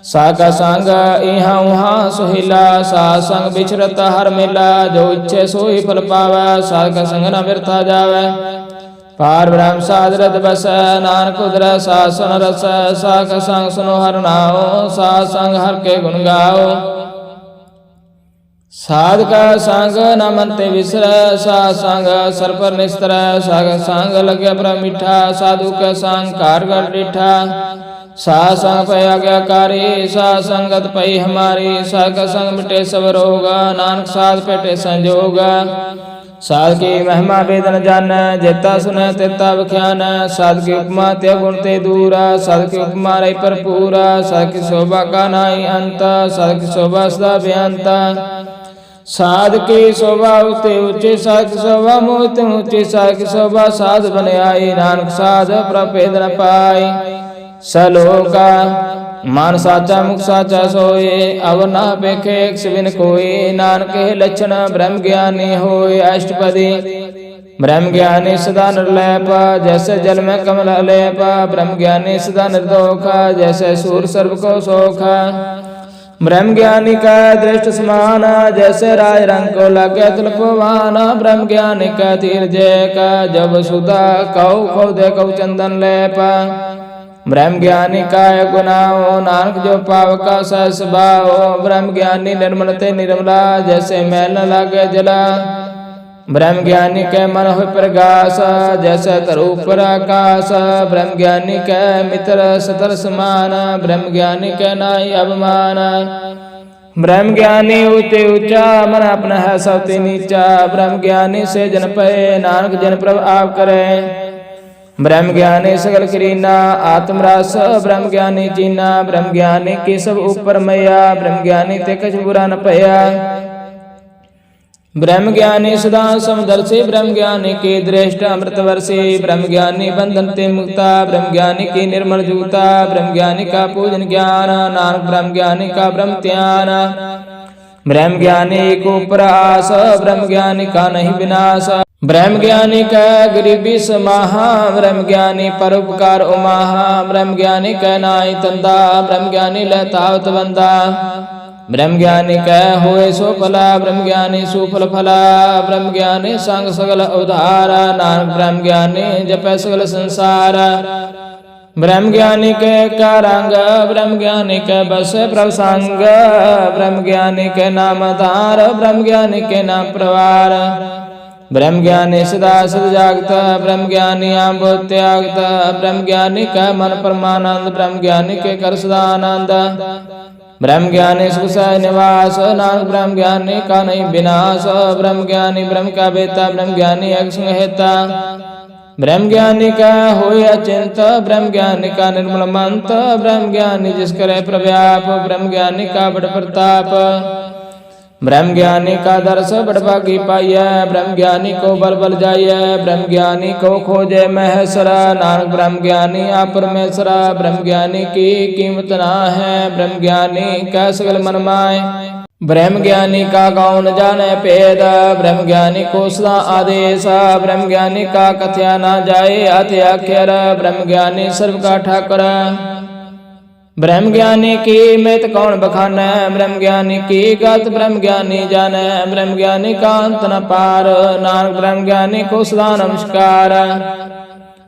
साध का संग इहाँ उहाँ सुहिला साध संग बिछरत हर मिला जो इच्छे सोई फल पावै साध का संग न व्यर्था जावै पार ब्रह्म साध रत बस नानक उदर साध सुन रस साध का संग सुनो हर नाओ साध संग हर के गुण गाओ साध का संग न मनते विसर साध संग सर पर निस्तर साध का संग लगे पर मीठा साधु का संग कारगर डिठा साध संग पै आज्ञाकारी, साध संगत पई हमारी। साध का संग मिटे सब रोगा, नानक साध पेटे संजोगा। साध की महिमा वेदन जान, जेता सुने तेता बख्यान। साध की उपमा ते गुण ते दूरा, साध की उपमा रही भरपूरा। साध की शोभा का नाई अंत, साध की शोभा सदा बेअंत। साध की शोभा उते ऊंची, साध की शोभा मोते ऊंची। साध की शोभा साध बन आई, नानक साध प्रभेद न पाई। सलोका मान साचा मुख साचा सोए, अब ना पेखे बिन कोई। नानक के लक्षण ब्रह्म ज्ञानी होए। अष्टपदी ब्रह्म ज्ञानी सदा निर्लैप, जैसे जल में कमल अलेप। ब्रह्म ज्ञानी सदा निर्दोख, जैसे सूर सर्व को सोख। ब्रह्म ज्ञानी का दृष्ट समान, जैसे राज रंग को लगे तुलपवान। ब्रह्म ज्ञानी का तीर जय का, जब सुधा कौ खो दे कौ चंदन लेप। ब्रह्म ज्ञानी का गुनाहो, नानक जो पाव का सहस भाओ। ब्रह्म ज्ञानी निर्मल ते निर्मला, जैसे मैल न लागे जला। ब्रह्म ज्ञानी के मन हो प्रकाश, जैसे तरु पर आकाश। ब्रह्म ज्ञानी के मित्र सतर समान, ब्रह्म ज्ञानी के नाई अभिमान। ब्रह्म ज्ञानी ऊंचे ऊंचा, मन अपना है सबते नीचा। ब्रह्म ज्ञानी से जन पे, नानक जन प्रभ आप करे। ब्रह्म ज्ञानी सगल करीना, आत्मरास ब्रह्म ज्ञानी जीना। ब्रह्म ज्ञानी की सब ऊपर मैया, ब्रह्म ज्ञानी ते कछ बुरा न पया। ब्रह्म ज्ञानी सदा समदर्शी, ब्रह्म ज्ञानी की दृष्ट अमृत वर्षी। ब्रह्म ज्ञानी बंधन ते मुक्ता, ब्रह्म ज्ञानी की निर्मल जूता। ब्रह्म ज्ञानी का पूजन ज्ञान, नानक ब्रह्म ज्ञानी का ब्रह्म ध्यान। ब्रह्म ज्ञानी को प्रयास, ब्रह्म ज्ञानी का नहीं विनाश। ब्रह्म ज्ञानी का गरीबी समाहा, ब्रह्म ज्ञानी परोपकार उमाहा। ब्रह्म ज्ञानी का नाई तंदा, ब्रह्म ज्ञानी लहतावत बंदा। ब्रह्म ज्ञानी का होए सो फला, ब्रह्म ज्ञानी सुफल फला। ब्रह्म ज्ञानी संग सगल उधार, नानक ब्रह्म ज्ञानी जपै सगल संसार। ब्रह्म ज्ञानी के का रंग, ब्रह्म ज्ञानी के बस प्रभ संग। ब्रह्म ज्ञानी के नाम आधार, ब्रह्म ज्ञानी के नाम प्रवार। ब्रह्म ज्ञानी सदा सद जागता, ब्रह्म ज्ञानी आंबो त्यागता। ब्रह्म ज्ञानी का मन परमानंद, ब्रह्म ज्ञानी के कर सदा आनंद। ब्रह्म ज्ञानी सुख निवास, नानक ब्रह्म ज्ञानी का नहीं विनाश। ब्रह्म ज्ञानी ब्रह्म का बेता, ब्रह्म ज्ञानी अग्संहेता। ब्रह्म ज्ञानी का होय अचिंत, ब्रह्म ज्ञानी का निर्मल मंत। ब्रह्म ज्ञानी जिस करे प्रव्याप, ब्रह्म ज्ञानी का बड़ प्रताप। ब्रह्म ज्ञानी का दर्श बड़भागी पाइय, ब्रह्म ज्ञानी को बल बल जाइय। ब्रह्म ज्ञानी को खोजे महेश्वरा, नानक ब्रह्म ज्ञानी आप परमेश्वरा। ब्रह्म ज्ञानी की कीमत ना है, ब्रह्म ज्ञानी का सगल मन माय। ब्रह्म ज्ञानी का कौन जाने पेद, ब्रह्म ज्ञानी को सदा आदेश। ब्रह्म ज्ञानी का कथया ना जाए अति अक्षर, ब्रह्म ज्ञानी सर्व का ठाकुर। ब्रह्म ज्ञानी की मित कौन बखाने, ब्रह्म ज्ञानी की गत ब्रह्म ज्ञानी जाने। ब्रह्म ज्ञानी का अंत न पार, नानक ब्रह्म ज्ञानी को सदा नमस्कार।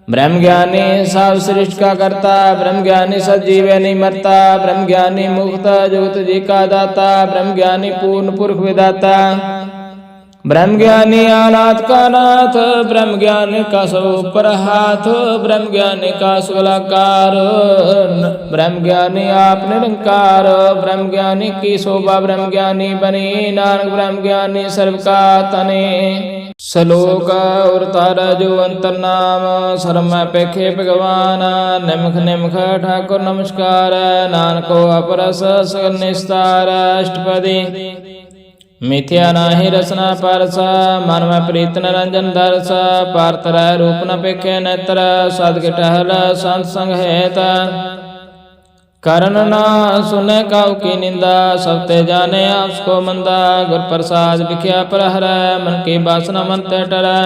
ब्रह्म ज्ञानी सब सृष्टि का करता, ब्रह्म ज्ञानी सजीव नहीं मरता। ब्रह्म ज्ञानी मुक्त जुगत जी का दाता, ब्रह्म ज्ञानी पूर्ण पुरुष विदाता। ब्रह्म ज्ञानी अनाथ का नाथ, ब्रह्म ज्ञानी का सब ऊपर हाथ। ब्रह्म ज्ञानी का सुगलाकार, ब्रह्म ज्ञानी आप निरंकार। ब्रह्म ज्ञानी की शोभा ब्रह्म ज्ञानी बनी, नानक ब्रह्म ज्ञानी सर्व का तने। श्लोक और तारा जो अंतर नाम, शर्म पेखे भगवान। निमख निमख ठाकुर नमस्कार, नानको अपरस सगल निस्तार। अष्टपदी मिथ्या नाही रसना परस, मन में प्रीत निरंजन दर्श। पार्थ रूप न पेखे नेत्र, सदग टहल संत संग हेत। करण ना सुने काउ की निंदा, सब ते जाने आपको मंदा। गुर प्रसाद विख्या पर हर, मन की वासना मन ते टरै।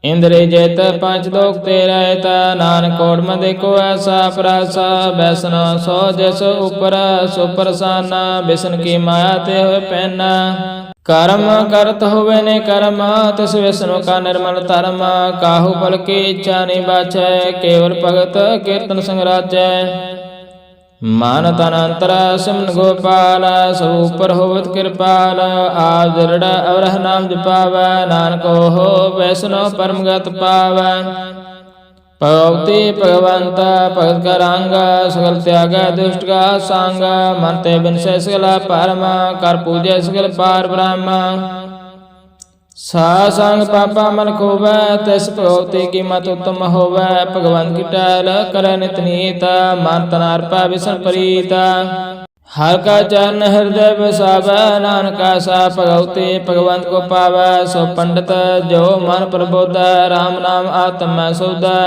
इंद्रिय जेत पांच दोख ते रहता, नानक कोट में देखो ऐसा प्रासा। बैसना सो जैसो ऊपर सो प्रसाना, बिसन की माया ते हुए पहना। कर्म करत हुए ने कर्म, तिस विष्णु का निर्मल धर्म। काहू फल की इच्छा नहीं बाचे, केवल भगत कीर्तन संगराचे। मान तन अंतर सिमन गोपाल, सब ऊपर होवत कृपाल। आज दृढ़ अवरह नाम जपावै, नानक हो वैष्णव परम गत पावै। भगवती भगवंत भगत का रंग सगल त्याग दुष्ट का संग मन ते बिनसे सगल परम कर पूजे सगल पार ब्रह्म सासंग पापा मन खोवै तिस भगवती की मत उत्तम होवै भगवंत की टहल कर नित नीत मन तन अर्पै विष्णु प्रीत हर का चरण हृदय बसावै नानका सा भगवती भगवंत को पावै सो पंडित जो मन प्रबोधै राम नाम आत्म सुधै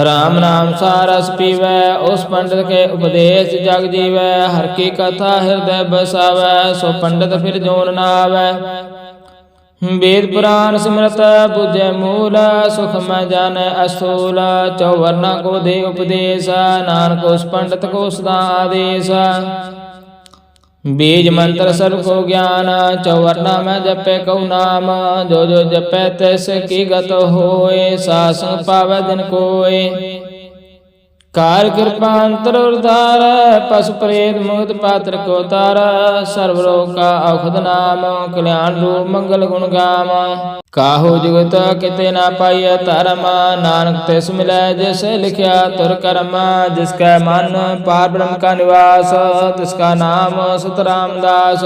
राम नाम सारस पीवै उस पंडित के उपदेश जग जीवै हर की कथा हृदय बसावै सो पंडित फिर जोन न आवै वेद पुराण सिमरत बुझे मूल सुख में जाने असूल चौवर्णा को दे उपदेश नानक उस पंडित को सदा आदेश बीज मंत्र सर्व को ज्ञान चौवर्णा में जपे कऊ नाम जो जो जपे तैस की गत होए सासंग पावे दिन कोय कार कृपांतर उद्धार पशु प्रेत मुक्त पात्र को तार सर्वरोग का औषध नाम कल्याण रूप मंगल गुण गाम काहू जुगत किते ना पाइय धर्म नानक तिस मिलै जैसे लिखिया तुर कर्म जिसका मन पार ब्रह्म का निवास तिसका नाम सत रामदास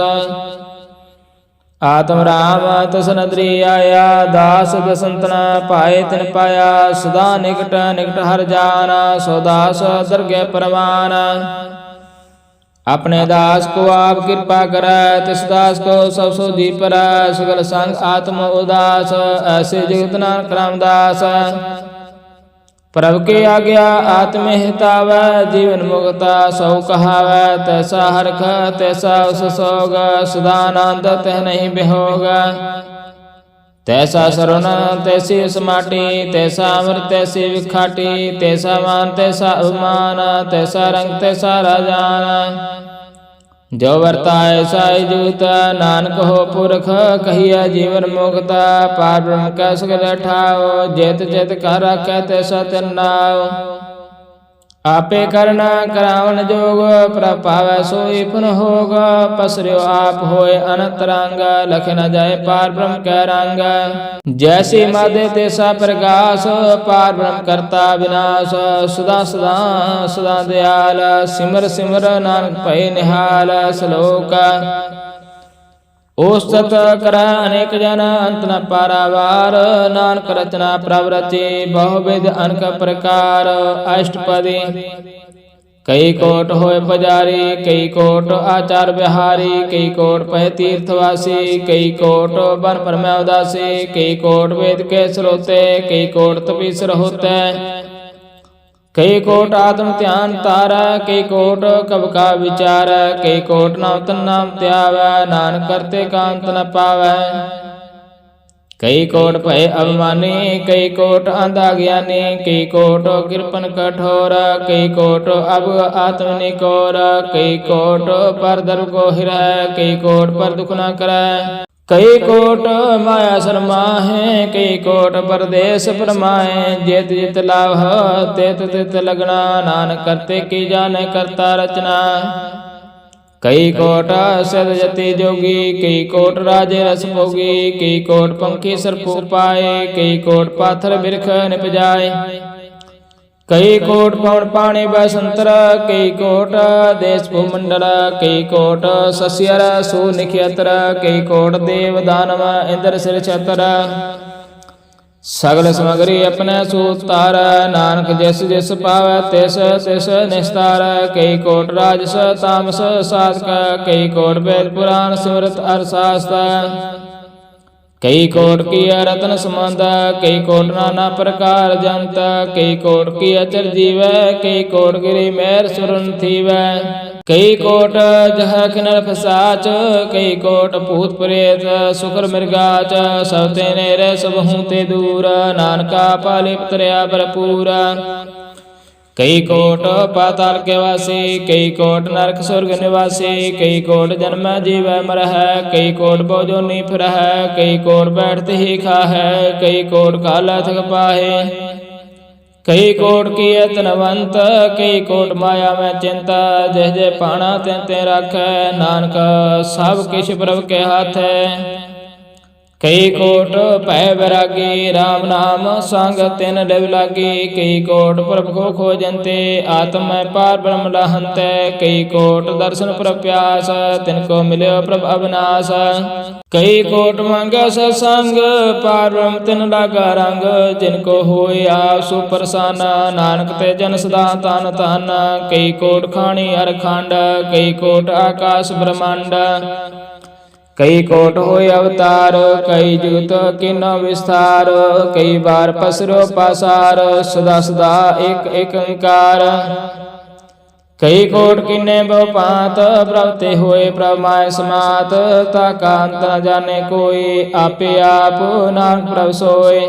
आत्म राम तस नदरी आया दास बसंत न पाए तिन पाया सदा निकट निकट हर जाना सो दास दरगे परवान अपने दास को आप कृपा करे तिस दास को सब सो जी पर सुगल संग आत्म उदास ऐसे जगत नानक रामदास प्रभु के आज्ञा आत्म हितावै जीवन मुक्ता सौ कहावै तैसा हरख तैसा उस सोग सदानंद तह नहीं बिहोग तैसा सरुण तैसी समाटी तैसा अमृत तैसी विखाटी तैसा मान तैसा अभिमान तैसा रंग तैसा राजान जो वर्ताय साई जूत नानक हो पुरख कहिया जीवन मुक्ता पार ब्रह्म का सगल ठाओ जेत जेत कर रखै तैसा तिरनाओ आपे करना करावन जोग प्रभावै सोई पुन होग पसर्यो आप होए अनंतरंग लख न जाए पार ब्रह्म कै रंग जैसी मादे तैसा प्रकाश पार ब्रह्म करता विनाश सदा सदा सदा दयाल सिमर सिमर नानक भय निहाल श्लोक ओस्तत कर अनेक जन अंत न पारावार नानक रचना प्रवरचे बहुविध अनक प्रकार अष्टपदी कई कोट होए पुजारी कई कोट आचार बिहारी कई कोट पह तीर्थवासी कई कोट वन पर में उदासी कई कोट वेद के श्रोते कई कोट तपीसर होते कई कोट आत्म ध्यान तारा कई कोट कब का विचार कई कोट नाम तन नाम त्यावै नानक करते कांत न पावै कई कोट भय अभिमानी कई कोट अंधा ज्ञानी कई कोट कृपन कठोर कई कोट अब आत्म निकोर कई कोट पर धर्म को हिरै कई कोट पर दुख न करै कई कोट माया शर्माहे कई कोट परदेश परमाए जेत जित लाभ तेत तित लगना नानक करते की जाने करता रचना कई कोट सद जति जोगी कई कोट राजे रस भोगी कई कोट पंखी सर्प पाए कई कोट पाथर बिरख निप जाए कई कोट पवन पाणी बसंतर कई कोट देश भूमंडल कई कोट सस्यर सुनिख्यतर कई कोट देव दानव इंद्र सिर छतर सगल सामग्री अपने सूतार नानक जिस जिस पावै तिस तिस निस्तार कई कोट राजस तामस साधक कई कोट वेद पुराण सिमरत अर्थशास्त्र कई कोट की रत्न संबंध कई कोट नाना प्रकार जंत कई कोट की अचर जीव कई कोट गिरी मेर सुरन थीव कई कोट जह किनर फसाच कई कोट भूत प्रेत सुकर मृगाच सब तेने रे सब हूँ ते दूर नानका पाले तरया भरपूर कई कोट पाताल के वासी कई कोट नरक स्वर्ग निवासी कई कोट जन्म जीव मर है कई कोट बोजोनी फिर है कई कोट बैठते ही खा है कई कोट काला थक पाहे कई कोट की तनवंत कई कोट माया में चिंता जह जय पाना तें ते रख नानक सब किश प्रभ के हाथ है ਕਈ ਕੋਟ ਭੈ ਬੈਰਾਗੀ, RAM ਨਾਮ ਸੰਗ ਤਿਨ ਲਿਵ ਲਾਗੀ। ਕਈ ਕੋਟ ਪ੍ਰਭ ਕੋ ਖੋਜੰਤੇ, ਆਤਮ ਮੈਂ ਪਾਰ ਬ੍ਰਹਮ ਲਹੰਤੈ। ਕਈ ਕੋਟ ਦਰਸ਼ਨ ਪ੍ਰਭ ਪਿਆਸ, ਤਿਨ ਕੋ ਮਿਲਿਓ ਪ੍ਰਭ ਅਬਨਾਸ। ਕਈ ਕੋਟ ਮੰਗੈ ਸਤਸੰਗ, ਪਾਰ ਬ੍ਰਹਮ ਤਿਨ ਲਾਗਾ ਰੰਗ। ਜਿਨ ਕੋ ਹੋਇ ਆਪ ਸੋ ਪ੍ਰਸੰਨ, ਨਾਨਕ ਤੇ ਜਨ ਸਦਾ ਤਨ ਤਨ। ਕਈ ਕੋਟ ਖਾਣੀ ਅਰ ਖੰਡ, ਕਈ ਕੋਟ ਆਕਾਸ ਬ੍ਰਹਮੰਡ। ਕਈ ਕੋਟ ਹੋਇ ਅਵਤਾਰ, ਕਈ ਜੁਗਤ ਕਿਨੋ ਵਿਸਥਾਰ। ਕਈ ਬਾਰ ਪਸਰੋ ਪਾਸਾਰ, ਸਦਾ ਸਦਾ ਇਕ ਇਕ ਓੰਕਾਰ। ਕਈ ਕੋਟ ਕਿਨੇ ਬਹੁ ਭਾਂਤ, ਪ੍ਰਭ ਤੇ ਹੋਏ ਪ੍ਰਭ ਮਾਇ ਸਮਾਤ। ਤਾ ਕਾ ਅੰਤ ਨ ਜਾਣੇ ਕੋਈ, ਆਪੇ ਆਪ ਨਾਨਕ ਪ੍ਰਭ ਸੋਏ।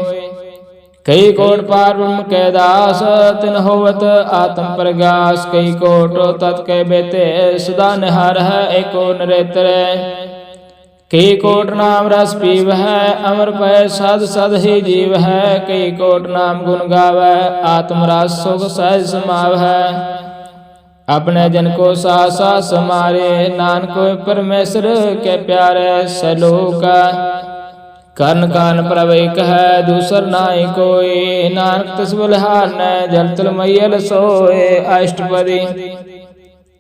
ਕਈ ਕੋਟ ਪਾਰ ਬ੍ਰਹਮ ਕੈ ਦਾਸ, ਤਿਨ ਹੋਵਤ ਆਤਮ ਪ੍ਰਗਾਸ। ਕਈ ਕੋਟ ਤਤ ਕੈ ਬੇਤੇ, ਸਦਾ ਨਿਹਾਰ ਹੈ ਏਕੋ ਨਿਰੇਤਰੈ। ਕਈ ਕੋਟ ਨਾਮ ਰਸ ਪੀਵਹਿ, ਅਮਰ ਪੈ ਸਦ ਸਦ ਹੀ ਜੀਵਹਿ। ਕਈ ਕੋਟ ਨਾਮ ਗੁਣ ਗਾਵੈ, ਆਤਮ ਰਸ ਸੁਖ ਸਹਿਜ ਸਮਾਵਹਿ। ਆਪਣੇ ਜਨ ਕੋ ਸਾਥ ਸਾਥ ਸਮਾਰੇ, ਨਾਨਕ ਪਰਮੇਸ਼ਰ ਕੇ ਪਿਆਰੇ। ਸਲੋਕ ਕਰਨ ਕਾਨ ਪ੍ਰਭ ਇਕ ਹੈ, ਦੂਸਰ ਨਾਹੀ ਕੋਈ। ਨਾਨਕ ਤਿਸ ਬਲਿਹਾਰਨੈ, ਜਲ ਤਲ ਮਈਲ ਸੋਏ। ਅਸ਼ਟਪਦੀ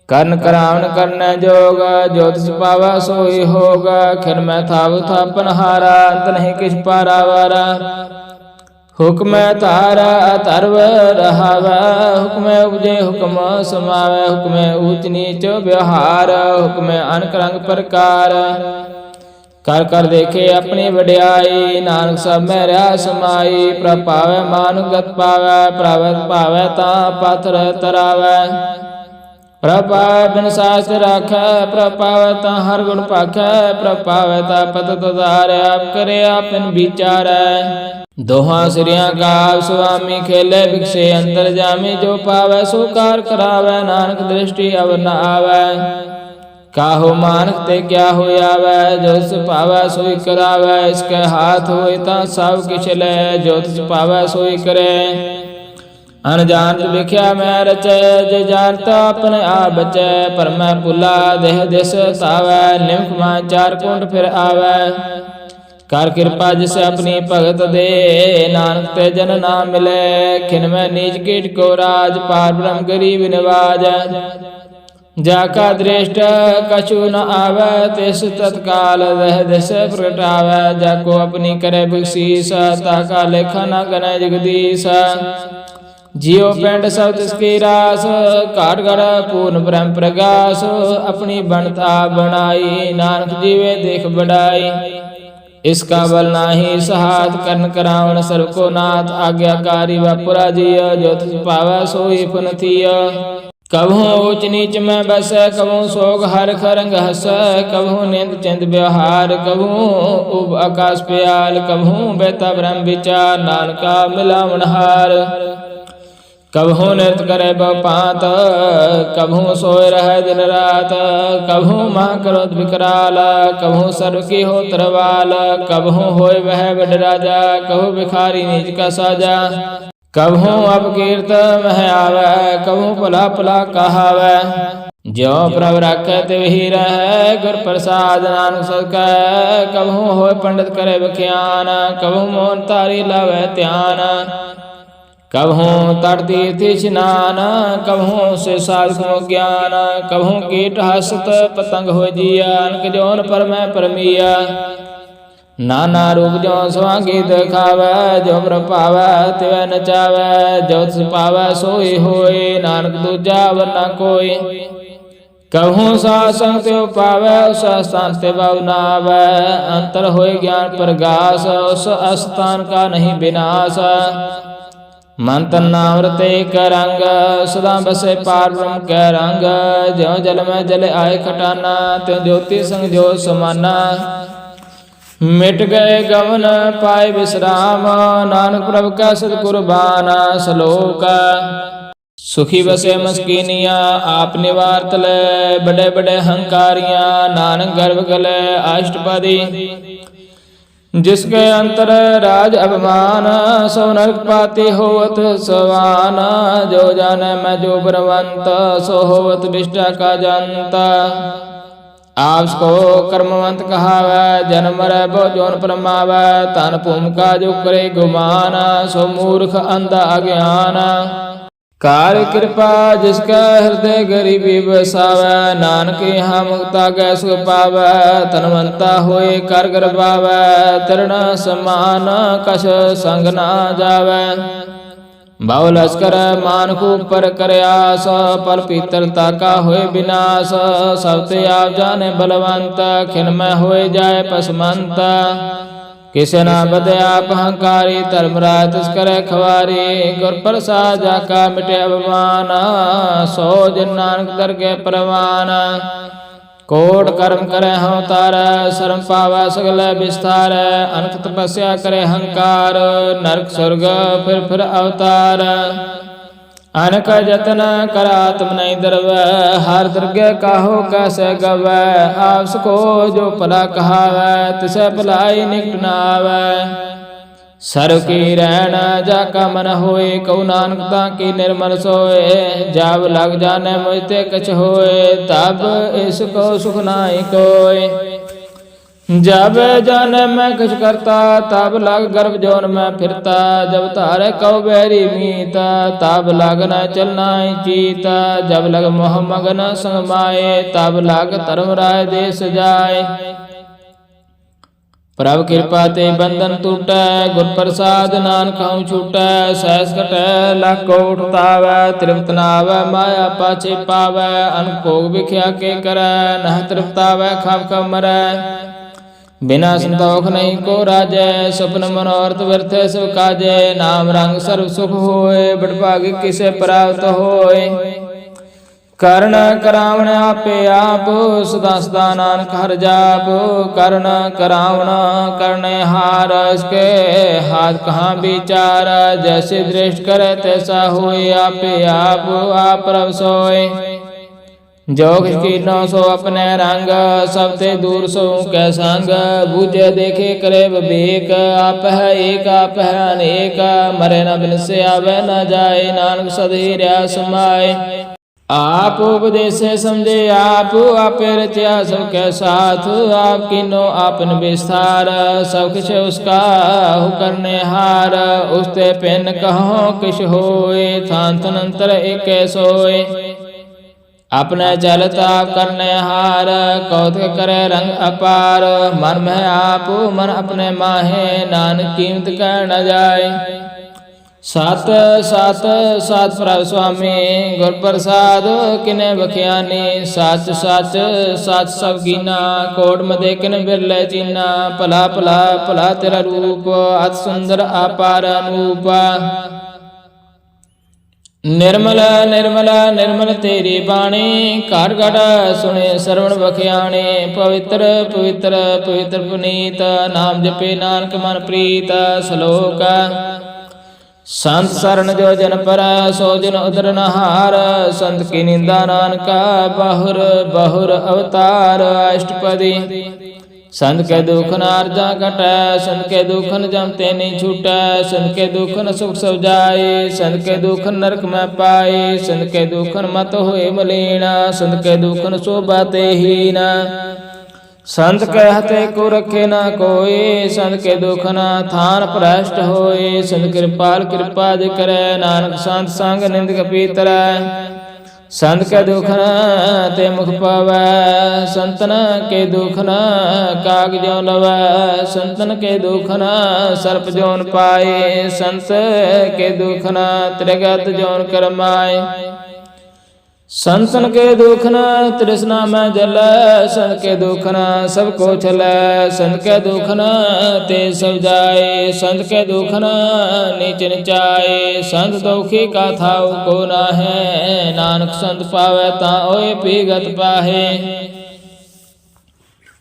ਕਰਨ ਕਰਾਵਨ ਕਰਨੈ ਜੋਗ, ਜੋ ਤਿਸ ਪਾਵੈ ਸੋਈ ਹੋਗ। ਖਿਨ ਮੈਂ ਥਾਵ ਥਾਪਨ ਹਾਰਾ, ਅੰਤ ਨਹੀਂ ਕਿਛ ਪਾਰਾਵਾਰਾ। ਹੁਕਮੈ ਧਾਰਾ ਧਰਵ ਰਹਾਵੈ, ਹੁਕਮੈ ਉਪਜੇ ਹੁਕਮ ਸਮਾਵੈ। ਹੁਕਮੈ ਊਚ ਨੀਚ ਵਿਵਹਾਰ, ਹੁਕਮੈ ਅਨਕ ਰੰਗ ਪ੍ਰਕਾਰ। ਕਰ ਕਰ ਦੇਖੇ ਆਪਣੀ ਵਡਿਆਈ, ਨਾਨਕ ਸਭ ਮੈਂ ਰਿਹਾ ਸਮਾਈ। ਪ੍ਰਭ ਪਾਵੈ ਮਾਨੁਗਤ ਪਾਵੈ, ਪ੍ਰਭ ਭਾਵੈ ਤਾਂ ਪਾਥਰ ਤਰਾਵੈ। ਪ੍ਰਭ ਪਾਵੈ ਬਿਨ ਸਾਸਤ ਰਾਖੈ, ਪ੍ਰਭ ਪਾਵੈ ਤਾਂ ਹਰ ਗੁਣ ਭਾਖੈ। ਪ੍ਰਭ ਪਾਵੈ ਤਾਂ ਪਤ ਤੁਧਾਰੈ, ਆਪ ਕਰੇ ਆਪਨ ਵਿਚਾਰੈ। ਦੋਹਾਂ ਸਿਰਿਆਂ ਕਾ ਸੁਆਮੀ, ਖੇਲੇ ਬਿਕਸੇ ਅੰਤਰ ਜਾਮੀ। ਜੋ ਪਾਵੈ ਸੋ ਕਾਰ ਕਰਾਵੈ, ਨਾਨਕ ਦ੍ਰਿਸ਼ਟੀ ਅਵਰ ਨ ਆਵੈ। ਕਾਹੋ ਮਾਨਕ ਤੇ ਕਿਆ ਹੋਇ ਆਵੈ, ਜੋ ਤਿਸ ਭਾਵੈ ਸੋਈ ਕਰਾਵੈ। ਇਸਕੇ ਹਾਥ ਹੋਇ ਤਾਂ ਸਭ ਕਿਛ ਲੈ, ਜੋ ਤਿਸ ਭਾਵੈ ਸੋਈ ਕਰੇ। ਅਨਜਾਨਤ ਵਿਖਿਆ ਮੈਂ ਰਚੈ, ਜੇ ਜਾਣਤਾ ਆਪਣੇ ਆਪ ਬਚੈ। ਪਰ ਮੈਂ ਭੁਲਾ ਦੇਹ ਦਿਸ ਧਾਵੈ, ਨਿਮਖ ਮਾਂ ਚਾਰ ਕੁੰਡ ਫਿਰ ਆਵੈ। ਕਰ ਕਿਰਪਾ ਜਿਸ ਆਪਣੀ ਭਗਤ ਦੇ, ਨਾਨਕ ਤੇ ਜਨ ਨਾ ਮਿਲੇ। ਖਿਨ ਮੈਂ ਨੀਚ ਕੀਟ ਕੋ ਰਾਜ, ਪਾਰ ਬ੍ਰਹਮ ਗਰੀਬ ਨਿਵਾਜ। ਜਾ ਕਾ ਦ੍ਰਿਸ਼ਟ ਕਛੂ ਨ ਆਵੈ, ਤਿਸ ਤਤਕਾਲ ਦੇਹ ਦਿਸ ਪ੍ਰਗਟਾਵੈ। ਜਾ ਕੋ ਆਪਣੀ ਕਰੇ ਬਖਸ਼ੀਸ, ਤਾ ਕਾ ਲੇਖਾ ਨ ਗਣੈ ਜਗਦੀਸ਼। ਜਿਉ ਪਿੰਡ ਸਭ ਤਿਸ ਕੀ ਰਾਸ, ਘਾਟ ਘੜ ਪੂਰਨ ਬ੍ਰਹਮ ਪ੍ਰਗਾਸ। ਆਪਣੀ ਬਣਤਾ ਬਣਾਈ, ਨਾਨਕ ਜੀਵੇ ਦੇਖ ਬੜਾਈ। ਇਸਕਾ ਬਲ ਨਾਹੀ ਸਹਾਤ, ਕਰਨ ਕਰਾਵਣ ਸਰਬ ਕੋ ਨਾਥ। ਆਗਿਆਕਾਰੀ ਵਾਪੁਰਾ ਜੀਅ, ਜੋ ਤਿਸ ਭਾਵੈ ਸੋਈ ਫੁਨ ਥੀਅ। ਕਬਹੂ ਊਚ ਨੀਚ ਮੈਂ ਬਸੈ, ਕਬਹੂ ਸੋਗ ਹਰਿ ਰੰਗ ਹਸੈ। ਕਬਹੂ ਨਿੰਦ ਚਿੰਦ ਵਿਵਹਾਰ, ਕਬਹੂ ਉਬ ਆਕਾਸ ਪਿਆਲ। ਕਬਹੂ ਬੇਤਾ ਬ੍ਰਹਮ ਵਿਚਾਰ, ਨਾਨਕਾ ਮਿਲਾਵਣ ਹਾਰ। ਕਬਹੂ ਨਿਰਤ ਕਰੇ ਬਹੁ ਭਾਂਤ, ਕਬਹੂ ਸੋਇ ਰਹੈ ਦਿਨ ਰਾਤ। ਕਬਹੂ ਮਹਾ ਕ੍ਰੋਧ ਵਿਕਰਾਲ, ਕਬਹੂ ਸਰਬ ਕੀ ਹੋ ਤਰਵਾਲ। ਕਬਹੂ ਹੋਇ ਵਹਿ ਵੱਡ ਰਾਜਾ, ਕਬਹੂ ਭਿਖਾਰੀ ਨੀਚ ਕਾ ਸਾਜਾ। ਕਬਹੂ ਅਪਕੀਰਤ ਮਹਿ ਆਵੈ, ਕਬਹੂ ਭਲਾ ਭਲਾ ਕਹਾਵੈ। ਜਿਉ ਪ੍ਰਭ ਰਾਖੈ ਤਿਵ ਰਹੈ, ਗੁਰ ਪ੍ਰਸਾਦ ਨਾਨਕ ਸਦ ਕੈ। ਕਬਹੂ ਹੋਇ ਪੰਡਿਤ ਕਰੇ ਬਖਿਆਨ, ਕਬਹੂ ਮੋਨ ਧਾਰੀ ਲਾਵੈ ਧਿਆਨ। ਕਬਹੂ ਤਟ ਤੀਰਥ ਇਸ਼ਨਾਨ, ਕਬਹੂ ਸੇ ਸਾਧਕ ਮੋ ਗਿਆਨ। ਕਬਹੂ ਕੀਟ ਹਸਤ ਪਤੰਗ ਹੋਇ ਜੀਆ, ਅਨਕ ਜੋਨ ਪਰਮੈ ਪਰਮੀਆ। ਨਾਨਾ ਰੂਪ ਜੋ ਸਵਾਂਗੀ ਦਿਖਾਵੈ, ਜੋ ਪ੍ਰਭ ਭਾਵੈ ਤਿਵੈ ਨਚਾਵੈ। ਜੋ ਤਿਸ ਭਾਵੈ ਸੋਈ ਹੋਏ, ਨਾਨਕ ਦੂਜਾ ਵਰ ਨ ਕੋਈ। ਕਬਹੂ ਸਾਧ ਸੰਗ ਤਿਉ ਪਾਵੈ, ਉਸ ਅਸਥਾਨ ਤੇ ਬਹੁ ਨ ਆਵੈ। ਅੰਤਰ ਹੋਇ ਗਿਆਨ ਪ੍ਰਗਾਸ, ਉਸ ਅਸਥਾਨ ਕਾ ਨਹੀਂ ਬਿਨਾਸ਼। ਮਨ ਤਨ ਨਾਮ ਰਤੇ ਏਕ ਰੰਗ, ਸਦਾ ਬਸੇ ਪਾਰ ਬ੍ਰਹਮ ਕੈ ਰੰਗ। ਜਿਉ ਜਲ ਮੈਂ ਜਲ ਆਏ ਖਟਾਨਾ, ਤਿਉ ਜੋਤੀ ਸੰਗ ਜੋਤ ਸਮਾਨਾ। ਮਿਟ ਗਏ ਗਵਨ ਪਾਏ ਵਿਸਰਾਮ, ਨਾਨਕ ਪ੍ਰਭ ਕਾ ਸਤਿ ਕੁਰਬਾਨ। ਸਲੋਕ ਸੁਖੀ ਬਸੇ ਮਸਕੀਨੀਆਂ, ਆਪ ਨਿਵਾਰਤ ਲੈ ਬੜੇ ਬੜੇ ਹੰਕਾਰੀਆਂ। ਨਾਨਕ ਗਰਭ ਗਲੇ ਅਸ਼ਟਪਦੀ, जिसके अंतर राज अभिमान। सो नरक पाती होवत सवान, जो जाने मैं जो बलवंत। सो होवत विष्टा का जनता, आपस को कर्मवंत कहावै, जन्म मरै बहु जोन परमावै। तन भूमिका जो करे गुमान, सो मूर्ख अंधा अज्ञान। कार कृपा जिसका हृदय गरीबी बसावै, नानक यहाँ मुक्ता गै सुख पावै। तनवंता होए कर गरबावै, तिरना समान कछ संग ना जावै। बहु लश्कर मानक ऊपर कर आस, पर पीतरता का होए विनाश। सब ते आप जाने बलवंत, खिन में होए जाए पसमंत। किसे ना बदे आप अहंकारी, धर्मराज तिस करे खवारी। गुर प्रसाद जाका मिटे अभिमान, सो जिन नानक दरगे परवान। कोट कर्म करे हूँ तार, शर्म पावा सगल विस्तार। अनक तपस्या करे हंकार, नरक स्वर्ग फिर अवतार। अनक जतन कर आत्म नहीं दरवै, हर दरगे काहो कैसे गवै। आपस को जो भला कहावै, तिसे भलाई निकट न आवै। सर्व की रहन जाका मन होए, कहु नानक ताकी निर्मल सोए। जब लग जाने मुझते कछ होए, तब इसको सुख नाई कोय। जब जाने मैं कुछ करता, तब लग गर्भ जौन में फिरता। जब तारे कौ बैरी मीता, तब लग न चलना चीता। जब लग मोह मगन संग माए, तब लग धर्म राय देश जाए। प्रभ कृपा ते बंधन टूटै, गुर प्रसाद नानक हूँ छूटै। सहस कटै लख को उठतावै, तृप्त नावै माया पाछे पावै। अन भोग विख्या के करै, नह तृप्तावै खब खब मरै। बिना संतोख नहीं को राजै, स्वप्न मनोरथ व्यर्थ सब काजै। नाम रंग सर्व सुख होए, बड़भागी किसे प्राप्त होए। कर्ण करावण आपे आप, सदा सदा नानक हर जाप। कर्ण करावण करने हार, इसके हाथ कहाँ विचार। जैसे दृष्ट करे तैसा होए, आपे आप प्रभ सोए। जो कीनो सो अपने रंग, सब ते दूर सो कै संग। बूझे देखे करे विवेक, आप है एक आप है अनेक। मरे न बिन से आवे न जाए, नानक सधीर्या समाए। आप उपदेश समझे आप, आपे रचा सबके साथ। आप कीनो आपन विस्तार, सब किछ उसका हु करने हार। उसते पिन कहो किछ होए, थान थन अंतर एक सोए। अपने चलत आप करने हार, कौतक करे रंग अपार। मन में आप मन अपने माहे, नानक कीमत कह न जाए। सत सत सत प्रभ स्वामी, गुर प्रसाद किने बख्यानी। सच सच सच सब कीना, कोट मदे किन बिरले चीना। भला भला भला तेरा रूप, अति सुंदर अपार अनूप। निर्मल निर्मल निर्मल तेरी बाणी, घर घट सुने श्रवण बख्याणी। पवित्र पवित्र पवित्र पुनीत, नाम जपे नानक मन प्रीत। श्लोक संत शरण जो जन पर, सो जन उदर नहार। संत की निंदा नानका, बहुर बहुर अवतार। अष्टपदी संत के दुख नारजा घटै, संत के दुखन जमते नहीं छूटै। संत के दुखन सुख सब जाए, संत के दुखन नरक में पाए। संत के दुखन मत होए मलीना, संत के दुखन शोभाते हीन। संत कहते को रखे ना कोई, संत के दुखन थान भ्रष्ट होए। संत कृपाल कृपा जे करे, नानक संत संग निंद कपीतरै। संत के दुखन ते मुख पावै, संतन के दुखन काग ज्यों लवै। संतन के दुखन सर्प जौन पाए, संत के दुखन त्रिगत जौन करमाए। संतन के दुखन तृष्णा में जलै, संत के दुखन सबको छलै। संत के दुखन ते सब जाए, संत के दुखन नीच निचाए। संत दुखी का थाउ को नाहे, नानक संत पावै ता ओए पीगत पाहे।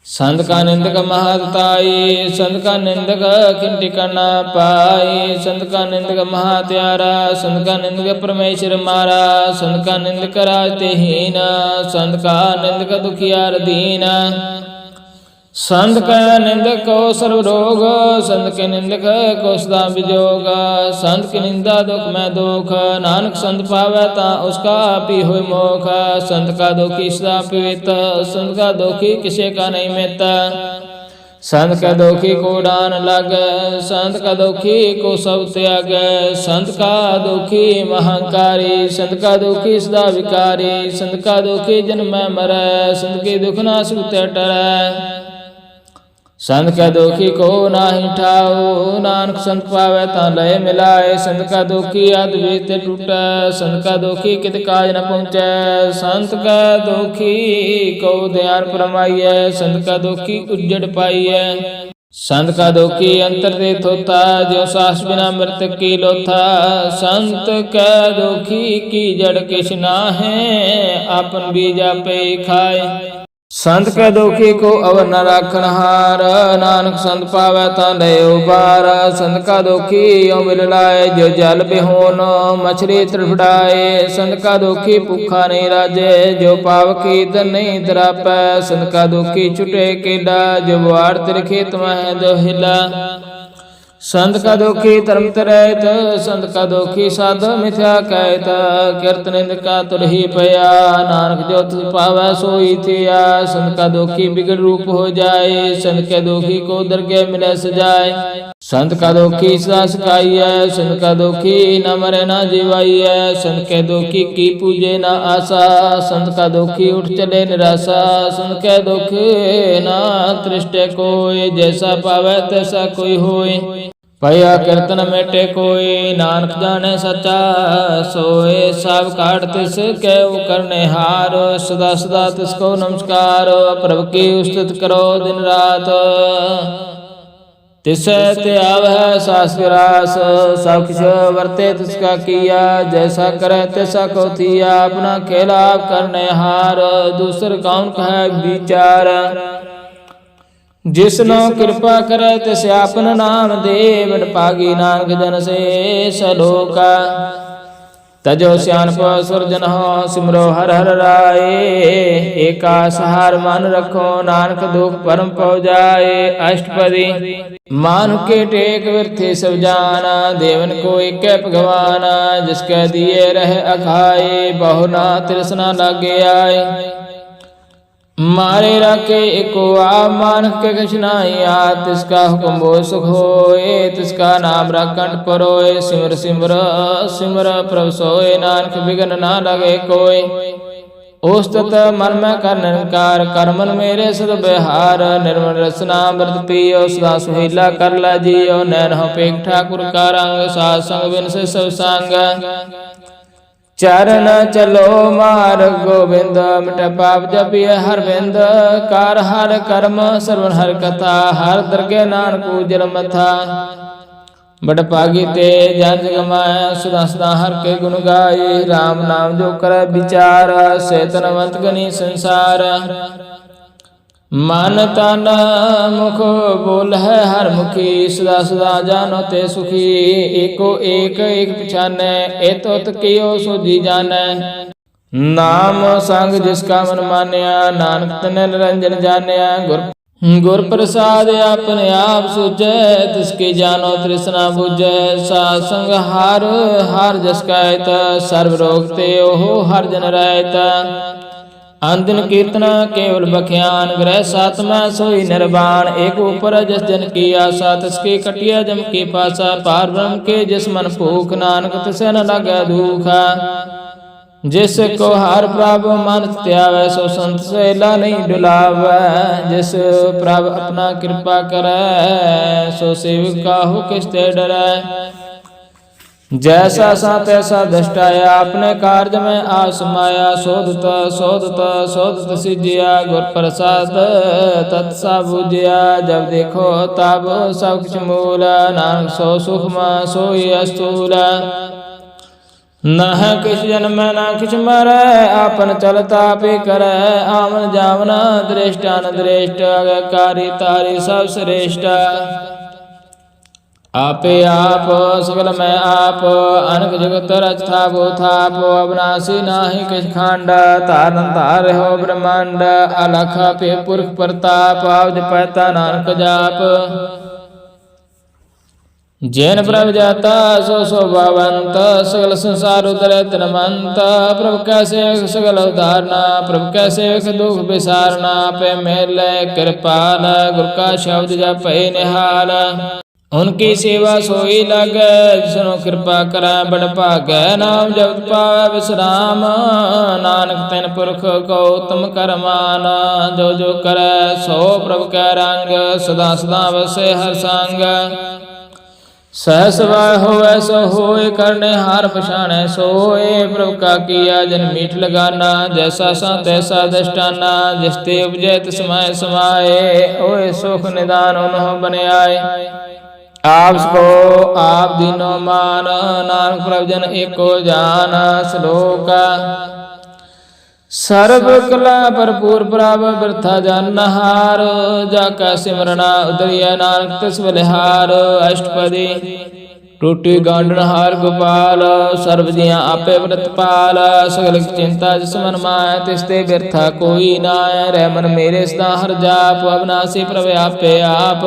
संत का निंदक महाताई, संत का निंदक किन ठिकाना पाई। संत का निंदक महात्यारा, संत का निंदक परमेश्वर मारा। संत का निंदक राजते हीन, संत का निंदक दुखियार दीन। संत कै निंदक को सर्व रोग, संत के निंदक को सदा विजोग। संत की निंदा दुख में दुख, नानक संत पावै ता उसका पी होय मोख। संत का दुखी सदा पीड़ित, संत का दुखी किसे का नहीं मित। संत का दुखी को डान लग, संत का दुखी को सब त्याग। संत का दुखी महंकारी, संत का दुखी सदा विकारी। संत का दुखी जन्म में मरै, संत की दुख ना सुख टरै। संत का दुखी को नाही ठाओ, नानक संत पावै ता लय मिलाए। संत का दुखी अद्वैत टूटै, संत का दुखी कित काज न पहुँचै। संत का दुखी को ध्यान परमाइए, संत का दुखी उज्जड़ पाइए। संत का दुखी अंतर्देत होता, जो सास बिना मृतक की लोथा। संत का दुखी की जड़ किछ नाहे, आपन बीजा पे खाए। संत के दुखी को अवर न राखन हार, नानक संत पावै ता लय उबार। संत का दुखी यो मिल लाए, जो जल बिहोन मछली तड़फड़ाए। संत का दुखी भूखा नहीं राजे, जो पावकी धन नहीं तरापै। संत का दुखी छुटे केला, जो बुआड़ तेरे खेत में है दो हिला। संत का दुखी धर्म तरैत, संत का दुखी साध मिथ्या कहत। कीर्त निंद का तुरही पया, नानक जो तुझ पावै सोई थिया। संत का दुखी बिगड़ रूप हो जाए, संत के दुखी को दरगे मिले सजाए। संत का दुखी सदा सिखाइए, संत का दुखी न मरे न जीवाइए। संत के दुखी की पूजे न आशा, संत का दुखी उठ चले निराशा। संत के दुख न तृष्टे कोई, जैसा पावै तैसा कोई होय। पया कीर्तन मेटे कोई, नानक जाने सच्चा सोए। सब काट तिस के करने हार, सदा सदा तिसको नमस्कार। प्रभु की स्तुत करो दिन रात, तिसे त्याव है सास विरास। सब किछ वर्ते तिसका किया, जैसा करे तैसा को थिया। अपना खेला करने हार, दूसर कौन कहे विचार। जिसनो कृपा करे तिस आपन नाम दे, बड़ पागी नानक जन से सलोका। तजो सियानप सुरजन हो, सिमरो हर हर राय। एका सहार मान रखो, नानक दुख परम पौ जाए। अष्टपदी मानु के टेक विरथे सब जाना, देवन को एक भगवान। जिसके दिए रहे अखाए, बहु ना तृष्णा लागे आए। मारे राखे एको आप, मानक के कछनाई आत। तिसका हुक्म बो सुख होए, तिसका नाम राखंड परोए। सिमर सिमर सिमर प्रभु सोए, नानक बिघन ना लगे कोई। ओस्तत मन में कर निरंकार, कर्मन मेरे सद बिहार। निर्मल रसना अमृत पियो, सदा सुहीला कर ला जियो। नैन हो पेख ठाकुर का रंग, साध संग बिन से सब सांग। चरण चलो मार्ग गोविंद, मिट पाप जपिय हर बिंद। कार हर कर्म श्रवण हर कथा, हर दरगे नानक उजल मथा। बड़ पागी ते जन गमाए, सदा सदा हर के गुण गाए। राम नाम जो कर विचार, से तनवंत गनी संसार। मन तन मुख बोल है हर मुखी, सदा सदा जानो ते सुखी। एको एक एक पछानै, एतो कियो सोजी जानै। नाम संग जिसका मन मान्या, नानक तन निरंजन जान्या। गुर प्रसाद अपने आप सुझै, तिसकी जानो तृष्णा बुझै। साध संग हार हार जस कहत, सर्व रोग ते ओहो हर जन रहत। अंतिम कीर्तना केवल बख्यान, ग्रह सात में सोई निर्वाण। एक ऊपर जस जन की आशा, तिसकी कटिया जम के पासा। पार ब्रह्म के जिस मन भूख, नानक तिसे न लगे दुख। जिस को हार प्रभ मन त्यावै, सो संत सेला नहीं डुलावै। जिस प्रभ अपना कृपा करै, सो सेवक काहू किसते डरै। जैसा सा तैसा दष्टाया, अपने कार्य में आसमाया। शोधत शोधत शोधत सिजिया, गुर प्रसाद तत्सा बुझिया। जब देखो तब सब कुछ मूल, नानक सो सुखमा सोई अस्तूल। न है किस जन्म न किछ मरै, आपन चलता पे करे। आमन जामना दृष्टा न दृष्ट, कारी तारी सब श्रेष्ठ। आपे आप सकल मैं आप अनक जगत रच थापो थाप अविनाशी नाहि किछ खांड तारन तार हो ब्रह्मांड अलख पे पुरख प्रताप आवज पैता नानक जाप जैन प्रभ जाता सो शोभावंत सकल संसार उतरे तनमंत प्रभु कैसे सकल उदाहरना प्रभु कैसे दुख विसारना पे मेल कृपाल गुरु का शब्द जपै निहाल उनकी सेवा सोई लग जिसनो कृपा करै बड़ भागै नाम जपत पावै विश्राम नानक तिन पुरख को उत्तम कर मान जो जो करै सो प्रभु कै रंग सदा सदा वसै हर संग सहस वाय होवै सो होए करने हार पछाणै सोए प्रभु का किया जन मीठ लगाना जैसा सा तैसा दृष्टाना जिस ते उपजै तिस समय समाए ओए सुख निदान उन्हों बने आए आप सको आप दीनो मान नानक प्रभु जन एको जान श्लोक सर्व कला भरपूर प्रभ बिरथा जन हार जाका सिमरना उदरिया नानक तिस बलिहार अष्टपदी टूटी गांडन हार गोपाल सर्व जिया आपे व्रतपाल सगल चिंता जिस मन माय तिसते व्यर्था कोई नाय रह मन मेरे सदा हर जाप अविनाशी प्रभु आपे आप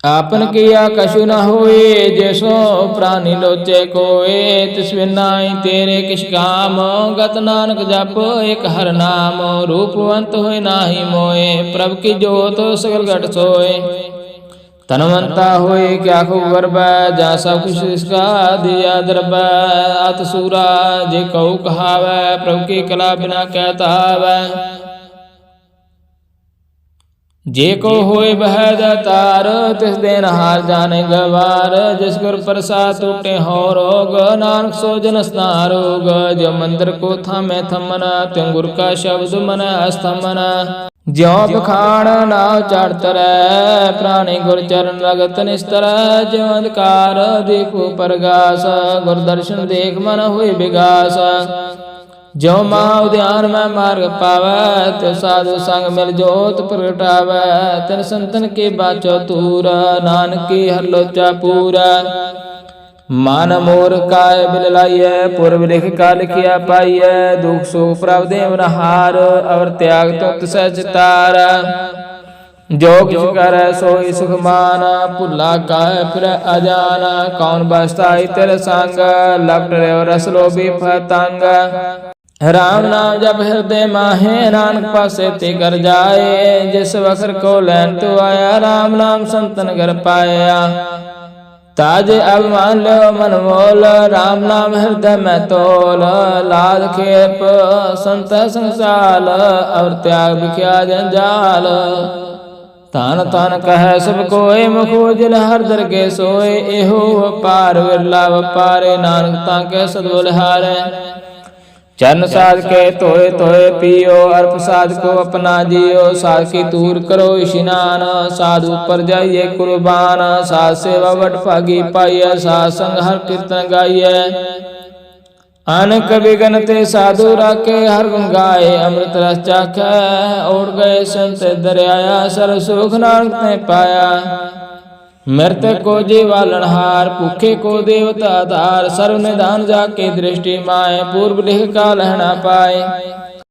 आपन किया कछु न होए जैसो प्राणी लोचे कोए तिस नाई तेरे किस काम गत नानक जप एक हर नाम रूपवंत होए नाही मोए प्रभ की जोत सगल घट सोए तनवंता होए क्या खूब गर्भ जा सब कुछ इसका दिया दरब अत सूरा जे कहू कहावै प्रभु की कला बिना कहता है जे को होए बह दातार तिस दिन हार जाने गवार जिस गुर प्रसाद टूटे हो रोग नानक सो जन रोग जो मंदिर को थामे थमन त्यों गुर का शब्द मन अस्थमन ज्यो बखान नाव चढ़तर प्राणी गुर चरण लगत निस्तर ज्यो अंधकार दीपु परगास गुर दर्शन देख मन हुए विगास जो माँ उद्यान में मार्ग पावै तो साधु संग मिल जोत प्रगटावै तिन संतन के बाचो तूर नानक की हर लोचा पूरा मान मोर काय बिल लाइय पूर्व लिख का लिखिया पाइय दुख सुख प्रभ देव नहार अवर त्याग तुक्त सचितार जो किछ कर सोई सुख माना भुला काय फिर अजाना कौन बसताई तेरे संग लपट रहो रस लोभी फतंग राम नाम जप हृदय माहे नानक पासे ते कर जाए जिस वखर को लैन तो आया राम नाम संतन घर पाया ताजे अभिमान लो मन मोल राम नाम हृदय में तोल लाद खेप संत संसाल और त्याग बिख्या जंजाल तान तान कह सब कोय मुखोजल हर दर के सोए एहो पार विरला पारे नानक ताके सदबुल हारे चरण साध के तोए तोए पियो और प्रसाद को अपना जियो साध की दूर करो स्नान साधु पर जाइए कुर्बान साध सेवा वट भागी पाइय साध संग हर कीर्तन गाइए अनक विगनते साधु राखे हर गुण गाए अमृत रस चाखे उड़ गए संत दरियाया सर सुख नानक ने पाया मृतक को जीवालनहार भूखे को देवता धार सर्व निधान जाके दृष्टि माए पूर्व लिख का लहना पाए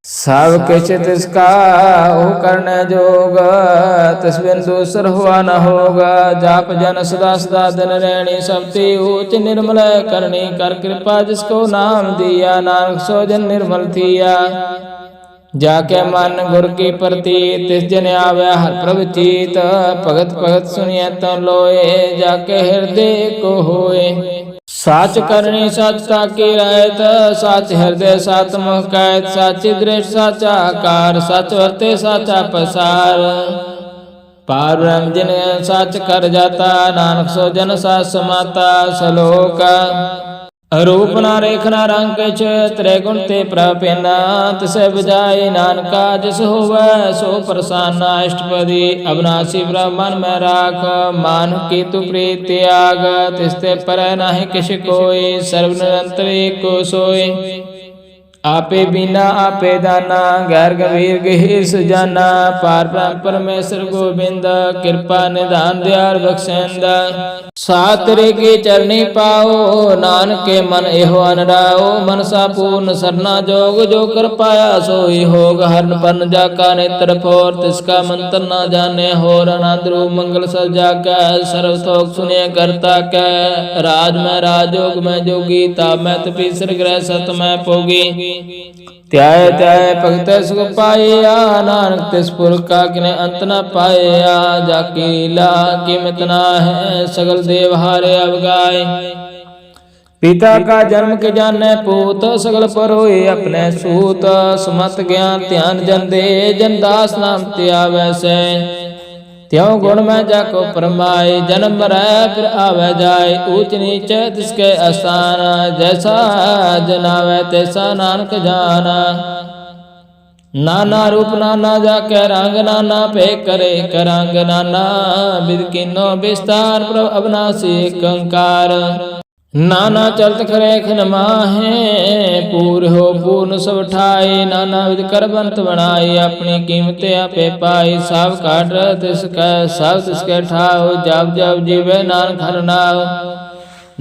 सब किछ तिसका हो करने जोग तिस बिन दूसर हुआ न होगा जाप जन सदा सदा दिन रहनी सबती ऊंच निर्मल करनी कर कृपा जिसको नाम दिया नानक सो जन निर्मल थिया जाके मन गुर की प्रति तिस जन आवे हर प्रभ चीत भगत भगत सुनिए तो लोए जाके हृदय को होए साच करनी सचता की रहत साच हृदय साच मुख कहत साची दृष्टि साचा आकार सच वर्ते साचा पसार पार ब्रह्म जिन सच कर जाता नानक सो जन साच समाता सलोका रूप ना रेखना रंग किछ त्रिगुण ते प्रपिना तिसे बजाय नानका जिस होवै सो प्रसन्न अष्टपदी अविनाशी ब्रह्मन में राख मान की तु प्रीत त्याग तिसते पर नाहि किछ कोई सर्व निरंतर एको सोय आपे बीना आपे दाना, गैर गंभीर गहीर सुजाना। पार ब्रह्म परमेश्वर गोबिंद, कृपा निधान दयाल बख्शेंद। सात रे के चरनी पाओ, नानक के मन एहो अनराओ। मनसा पूर्ण सरना जोग, जो कर पाया सोई होग। हरण पन जाका नेत्र फोर, तिसका मंत्र ना जाने होर। आनंद रूप मंगल सब जाकै, सर्व थोक सुनिए करता कै। राज में राजयोग में जोगी, ताप में तपीसर ग्रह सत में पोगी। त्याय त्याय भगत सुख पाया, नानक तिस पुरख का किने अंत न पाया। जाकी लीला कीमत ना है, सगल देव हारे अवगाय। पिता का जन्म के जाने पूत, सगल पर होए अपने सूत। सुमत ज्ञान ध्यान जन दे, जन दास नाम त्यावै से। त्यों गुण में जाको परमाए, जन्म मरै फिर आवे जाए। ऊंच नीच तिसके स्थान, जैसा जनावे तैसा नानक जाना। नाना रूप नाना जाके रंग, नाना पे करे करंग नाना। विद कीनो विस्तार, प्रभु अविनाशी कंकार। नाना चलत खरे खन माहे, पूर हो पूर्ण सब ठाए। नाना विध कर बंत बनाए, अपनी कीमत आपे पाई। सब काट तिसकै सब तिसके ठाओ, जब जब जीवे नानक हर नाम।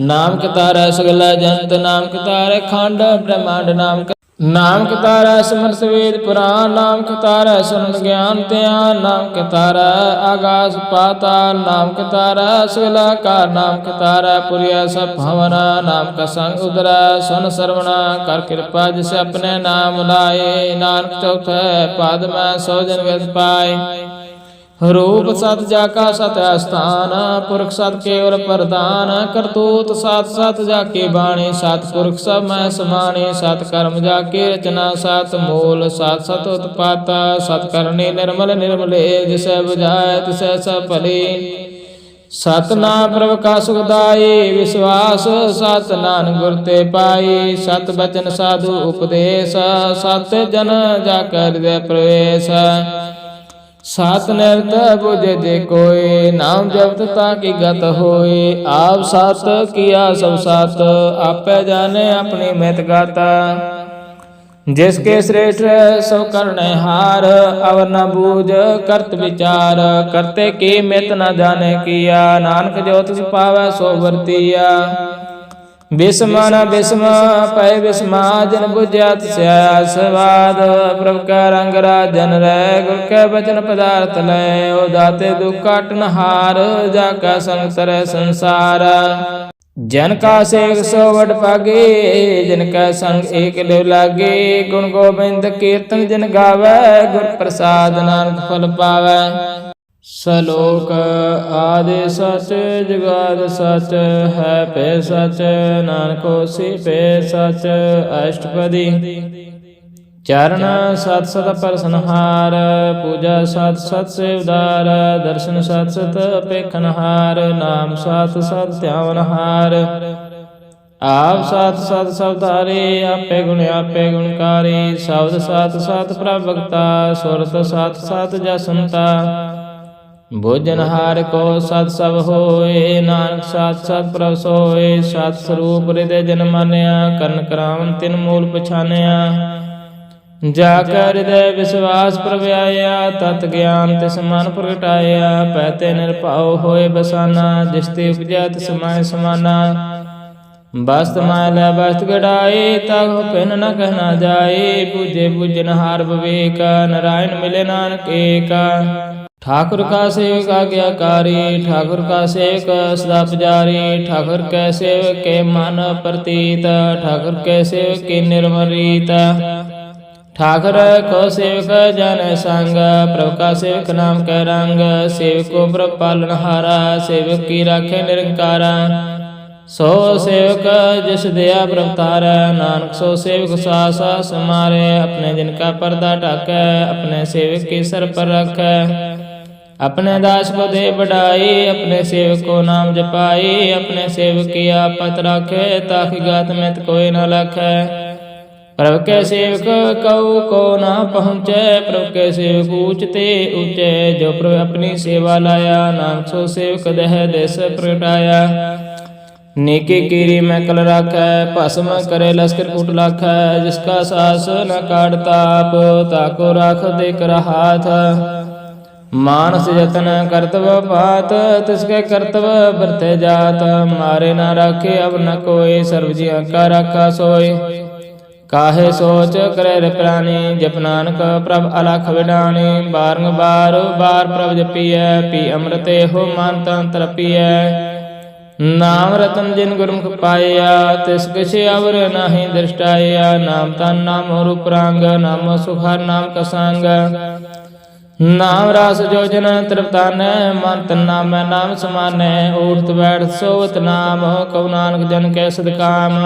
नाम के तारै सगल जंत, नाम के तारै खंड ब्रह्मांड। नाम के तारै समर्थ वेद पुराण, नाम के तारै सुन ज्ञान ध्यान। नाम के तारै आकाश पाताल, नाम के तारै सगल आकार। नाम के तारै पुरिया सब भवन, नाम का संग उदर सुन सरवण। कर कृपा जिसे अपने नाम लाए, नानक चौथे पाद में सौ जन वेद पाए। रूप सत जाका सत स्थान, पुरख सत केवल प्रधान। करतूत सात सात जाके बाणी, सात पुरख सब में समानी। सात कर्म जाके रचना, सात मूल सात सत उत्पात। सत करनी निर्मल निर्मले, जिसे बुझाए तिसे सब भले। सत नाम प्रभु का सुखदाई, विश्वास सत नानक गुर ते पाई। सत बचन साधु उपदेश, सत जन जाकर हृदय प्रवेश। सात नृत बुझे जे कोय, नाम जपत ताकि गत होए। आप सात किया सब सात, आपे जाने अपनी मित गाता। जिसके श्रेष्ठ सो करने हार, अवर न बूझ करत विचार। करते की मित न जाने किया, नानक जो तिस पावै सो वर्तिया। बिस्म न बिस्म पै बिस्मा, जिन बुझ्या तिस स्वाद। प्रभु का रंग राजन रै, गुर के बचन पदार्थ लय। ओ दाते दुख काटन हार, जाका संग तरह संसार। जन का सेवक सो वड पागे, जिनका संग एक लिव लागे। गुण गोविंद कीर्तन जिन गावै, गुर प्रसाद नानक फल पावै। सलोक आदि सच जुगाद सच, है पे सच नानक होसी पे सच। अष्टपदी चरण सत सत परसनहार, पूजा सत सत सेवदार। दर्शन सत सत पेखनहार, नाम सत सत ध्यावनहार। आप सात सात सवधारे, आपे गुणकारी। शब्द सात सात प्रभक्ता, सुरत सात सात जसंता। भोजनहार को सत सब होए, नानक सात सात प्रभ सोए। सत स्वरूप हृदय जन मान्या, कर्ण करावन तिन मूल पछान्या। जाकर हृदय विश्वास प्रभयाया, तत् ज्ञान तिस मन प्रगटाया। पैते निरभाव होए बसाना, जिसते उपजा तिस माय समाना। वस्त माल वस्त गड़ाए, तब पिन न कहना जाए। पूजे पूजनहार विवेक, नारायण मिले नानक एक। ठाकुर का सेवक आज्ञाकारी, ठाकुर का सेवक सदा पुजारी। ठाकुर के सेवक के मन प्रतीत, ठाकुर के सेवक की निर्मल रीत। ठाकुर को सेवक जन संग, प्रभु का सेवक नाम के रंग। सेवक को प्रभु पालनहारा, सेवक की राखे निरंकारा। सो सेवक जिस दया प्रभु तारै, नानक सो सेवक सासा समारे। अपने जिनका पर्दा ढाकै, अपने सेवक की सर पर रखै। अपने दास को दे बढ़ाई, अपने सेवक को नाम जपाई। अपने सेवक की आपत राखे, ताकि गात में कोई न लखे। प्रभु के सेवक कऊ को ना पहुँचे, प्रभु के सेवक ऊंचते ऊंचे। जो प्रभु अपनी सेवा लाया, नाम सो सेवक दह देश प्रगटाया। नीके कीरी मैं कल राखै, भस्म करे लश्कर कूट लाखै। जिसका सास न काट ताप, ताको राख दे कर हाथ। मानस जतन करतव पात, तिसके करतव बरते जात। मारे ना राखे अब न कोई, सर्व जिया का राखा सोय। काहे सोच करे रे प्राणी, जप नानक प्रभ अलख विडाणी। बारंबार बार प्रभ जपिय, पी अमृते हो मान तन तरपिय। नाम रतन जिन गुरमुख पाया, तिस किछ अवर नाही दृष्टाया। नाम तन नाम रूप रंग, नाम सुखार नाम कसंग। नाम रास जोजन तृप्तानै, मन तन नाम नाम समानै। उठत बैठत सोवत नाम, कहु नानक जन कै सद काम।